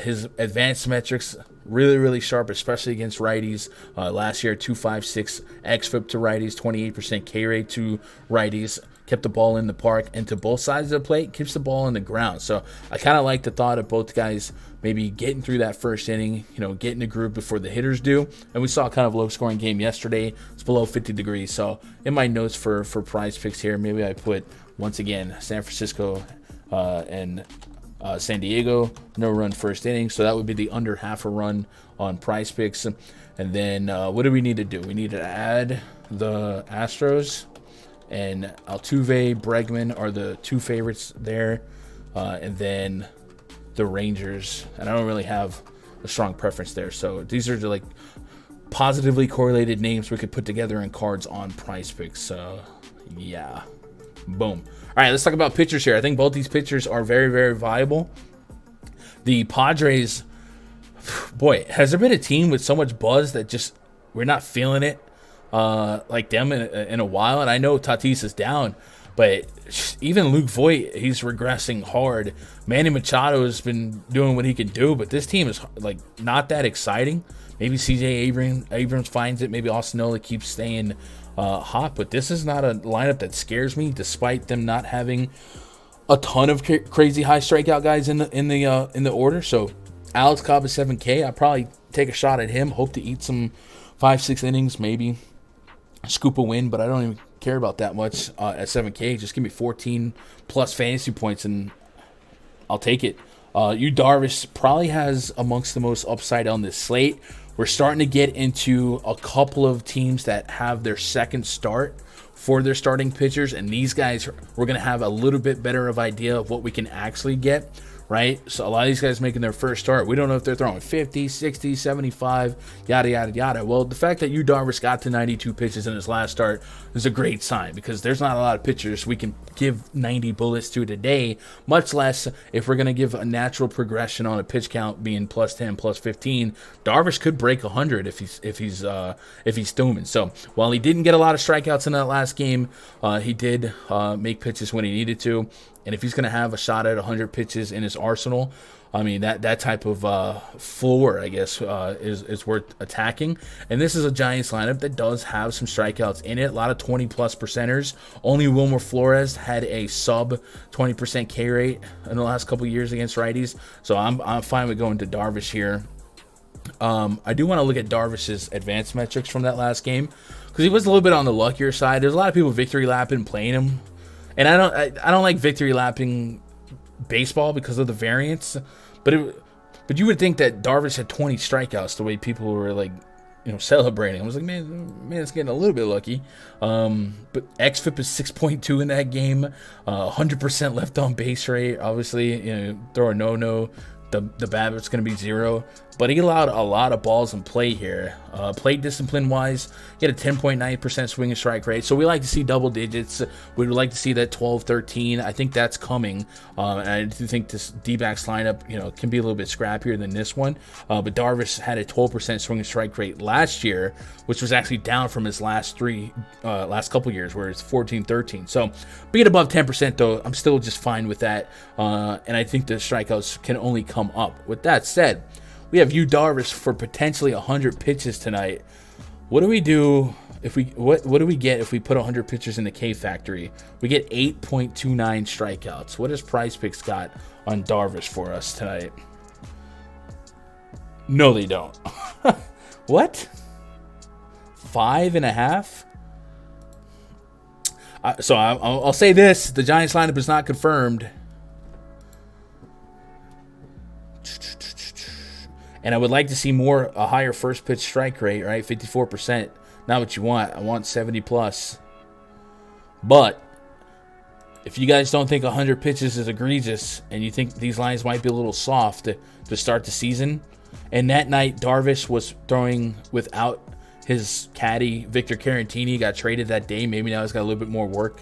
His advanced metrics really, really sharp, especially against righties. Last year, 2.56 xFIP to righties, 28% K rate to righties. Kept the ball in the park, and to both sides of the plate, keeps the ball in the ground. So I kind of like the thought of both guys maybe getting through that first inning, getting a groove before the hitters do. And we saw kind of low-scoring game yesterday. It's below 50 degrees. So in my notes for prize picks here, maybe I put, once again, San Francisco and San Diego, no run first inning. So that would be the under half a run on prize picks. And then what do we need to do? We need to add the Astros. And Altuve, Bregman are the two favorites there. And then the Rangers. And I don't really have a strong preference there. So these are the positively correlated names we could put together in cards on prize picks. So, yeah. Boom. All right, let's talk about pitchers here. I think both these pitchers are very, very viable. The Padres, boy, has there been a team with so much buzz that just we're not feeling it? Like them in a while, and I know Tatis is down, but even Luke Voit, he's regressing hard. Manny Machado has been doing what he can do, but this team is not that exciting. Maybe CJ Abrams finds it. Maybe Austin Nola keeps staying hot, but this is not a lineup that scares me, despite them not having a ton of crazy high strikeout guys in the order. So Alex Cobb is 7K. I probably take a shot at him. Hope to eat some 5-6 innings, maybe scoop a win, but I don't even care about that much at 7K. Just give me 14 plus fantasy points and I'll take it. Darvish probably has amongst the most upside on this slate. We're starting to get into a couple of teams that have their second start for their starting pitchers, and these guys, we're going to have a little bit better of idea of what we can actually get. Right? So a lot of these guys making their first start, we don't know if they're throwing 50, 60, 75, yada, yada, yada. Well, the fact that Darvish got to 92 pitches in his last start is a great sign, because there's not a lot of pitchers we can give 90 bullets to today, much less if we're going to give a natural progression on a pitch count being plus 10, plus 15. Darvish could break 100 if he's stooming. So while he didn't get a lot of strikeouts in that last game, he did make pitches when he needed to. And if he's going to have a shot at 100 pitches in his arsenal, I mean, that type of floor, I guess, is worth attacking. And this is a Giants lineup that does have some strikeouts in it. A lot of 20-plus percenters. Only Wilmer Flores had a sub 20% K rate in the last couple of years against righties. So I'm fine with going to Darvish here. I do want to look at Darvish's advanced metrics from that last game, because he was a little bit on the luckier side. There's a lot of people victory lapping playing him. And I don't like victory lapping baseball because of the variance, but you would think that Darvish had 20 strikeouts the way people were celebrating. I was like, man, it's getting a little bit lucky. But xFIP is 6.2 in that game, 100% left on base rate. Obviously, throw a no, the BABIP's going to be 0. But he allowed a lot of balls in play here. Plate discipline-wise, he had a 10.9% swing and strike rate. So we like to see double digits. We would like to see that 12, 13. I think that's coming. And I do think this D-backs lineup, can be a little bit scrappier than this one. But Darvish had a 12% swing and strike rate last year, which was actually down from his last couple years, where it's 14, 13. So being above 10%, though, I'm still just fine with that. And I think the strikeouts can only come up. With that said, we have Darvish for potentially 100 pitches tonight. What do we do if what do we get if we put 100 pitchers in the K factory? We get 8.29 strikeouts. What has PrizePicks got on Darvish for us tonight? No, they don't. What? 5.5? So I'll say this: the Giants lineup is not confirmed. And I would like to see a higher first pitch strike rate, right? 54%. Not what you want. I want 70 plus. But if you guys don't think 100 pitches is egregious, and you think these lines might be a little soft to start the season, and that night Darvish was throwing without his caddy Victor Caratini, got traded that day. Maybe now he's got a little bit more work.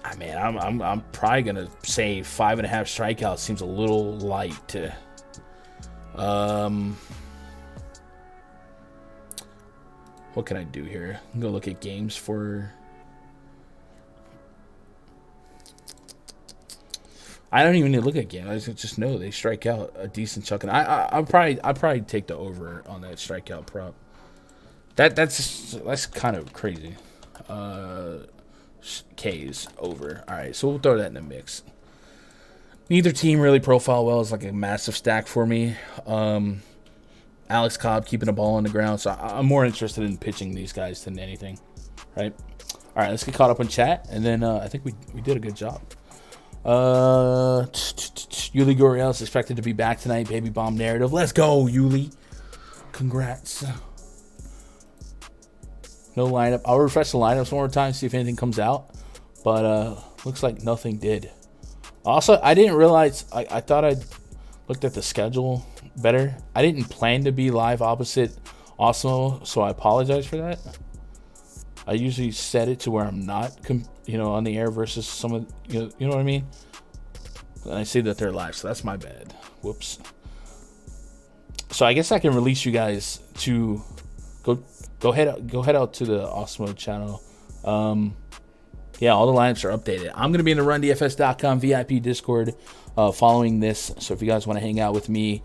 I mean, I'm probably gonna say 5.5 strikeouts seems a little light to. what can I do here? I'm going to look at games for... I don't even need to look at games. I just know they strike out a decent chunk. And I'd probably take the over on that strikeout prop. That's kind of crazy. K's over. All right, so we'll throw that in the mix. Neither team really profile well. It's like a massive stack for me. Alex Cobb keeping the ball on the ground, so I'm more interested in pitching these guys than anything, right? All right, let's get caught up on chat, and then I think we did a good job. Yuli Gurriel is expected to be back tonight. Baby bomb narrative. Let's go, Yuli. Congrats. No lineup. I'll refresh the lineups one more time, see if anything comes out. But looks like nothing did. Also, I didn't realize. I thought I'd looked at the schedule better. I didn't plan to be live opposite Osmo, so I apologize for that. I usually set it to where I'm not, on the air versus some of, you know what I mean. And I see that they're live, so that's my bad. Whoops. So I guess I can release you guys to go head out to the Osmo channel. Yeah, all the lineups are updated. I'm going to be in the RunDFS.com VIP Discord following this. So if you guys want to hang out with me,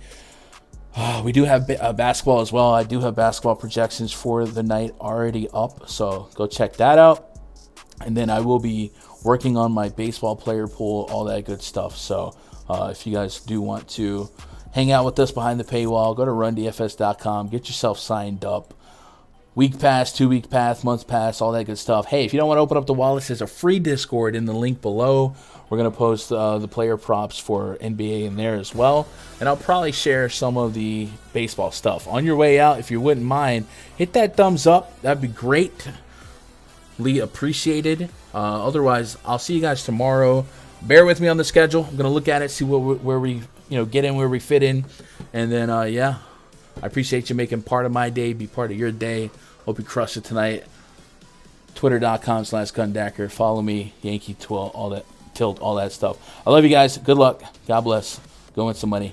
we do have basketball as well. I do have basketball projections for the night already up. So go check that out. And then I will be working on my baseball player pool, all that good stuff. So if you guys do want to hang out with us behind the paywall, go to RunDFS.com. Get yourself signed up. Week pass, 2-week pass, month pass, all that good stuff. Hey, if you don't want to open up the wallet, there's a free Discord in the link below. We're going to post the player props for NBA in there as well. And I'll probably share some of the baseball stuff. On your way out, if you wouldn't mind, hit that thumbs up. That'd be greatly appreciated. Otherwise, I'll see you guys tomorrow. Bear with me on the schedule. I'm going to look at it, see where we get in, where we fit in. And then, I appreciate you making part of my day, be part of your day. Hope you crush it tonight. Twitter.com/Gundacker. Follow me, Yankee Tilt, all that stuff. I love you guys. Good luck. God bless. Go win some money.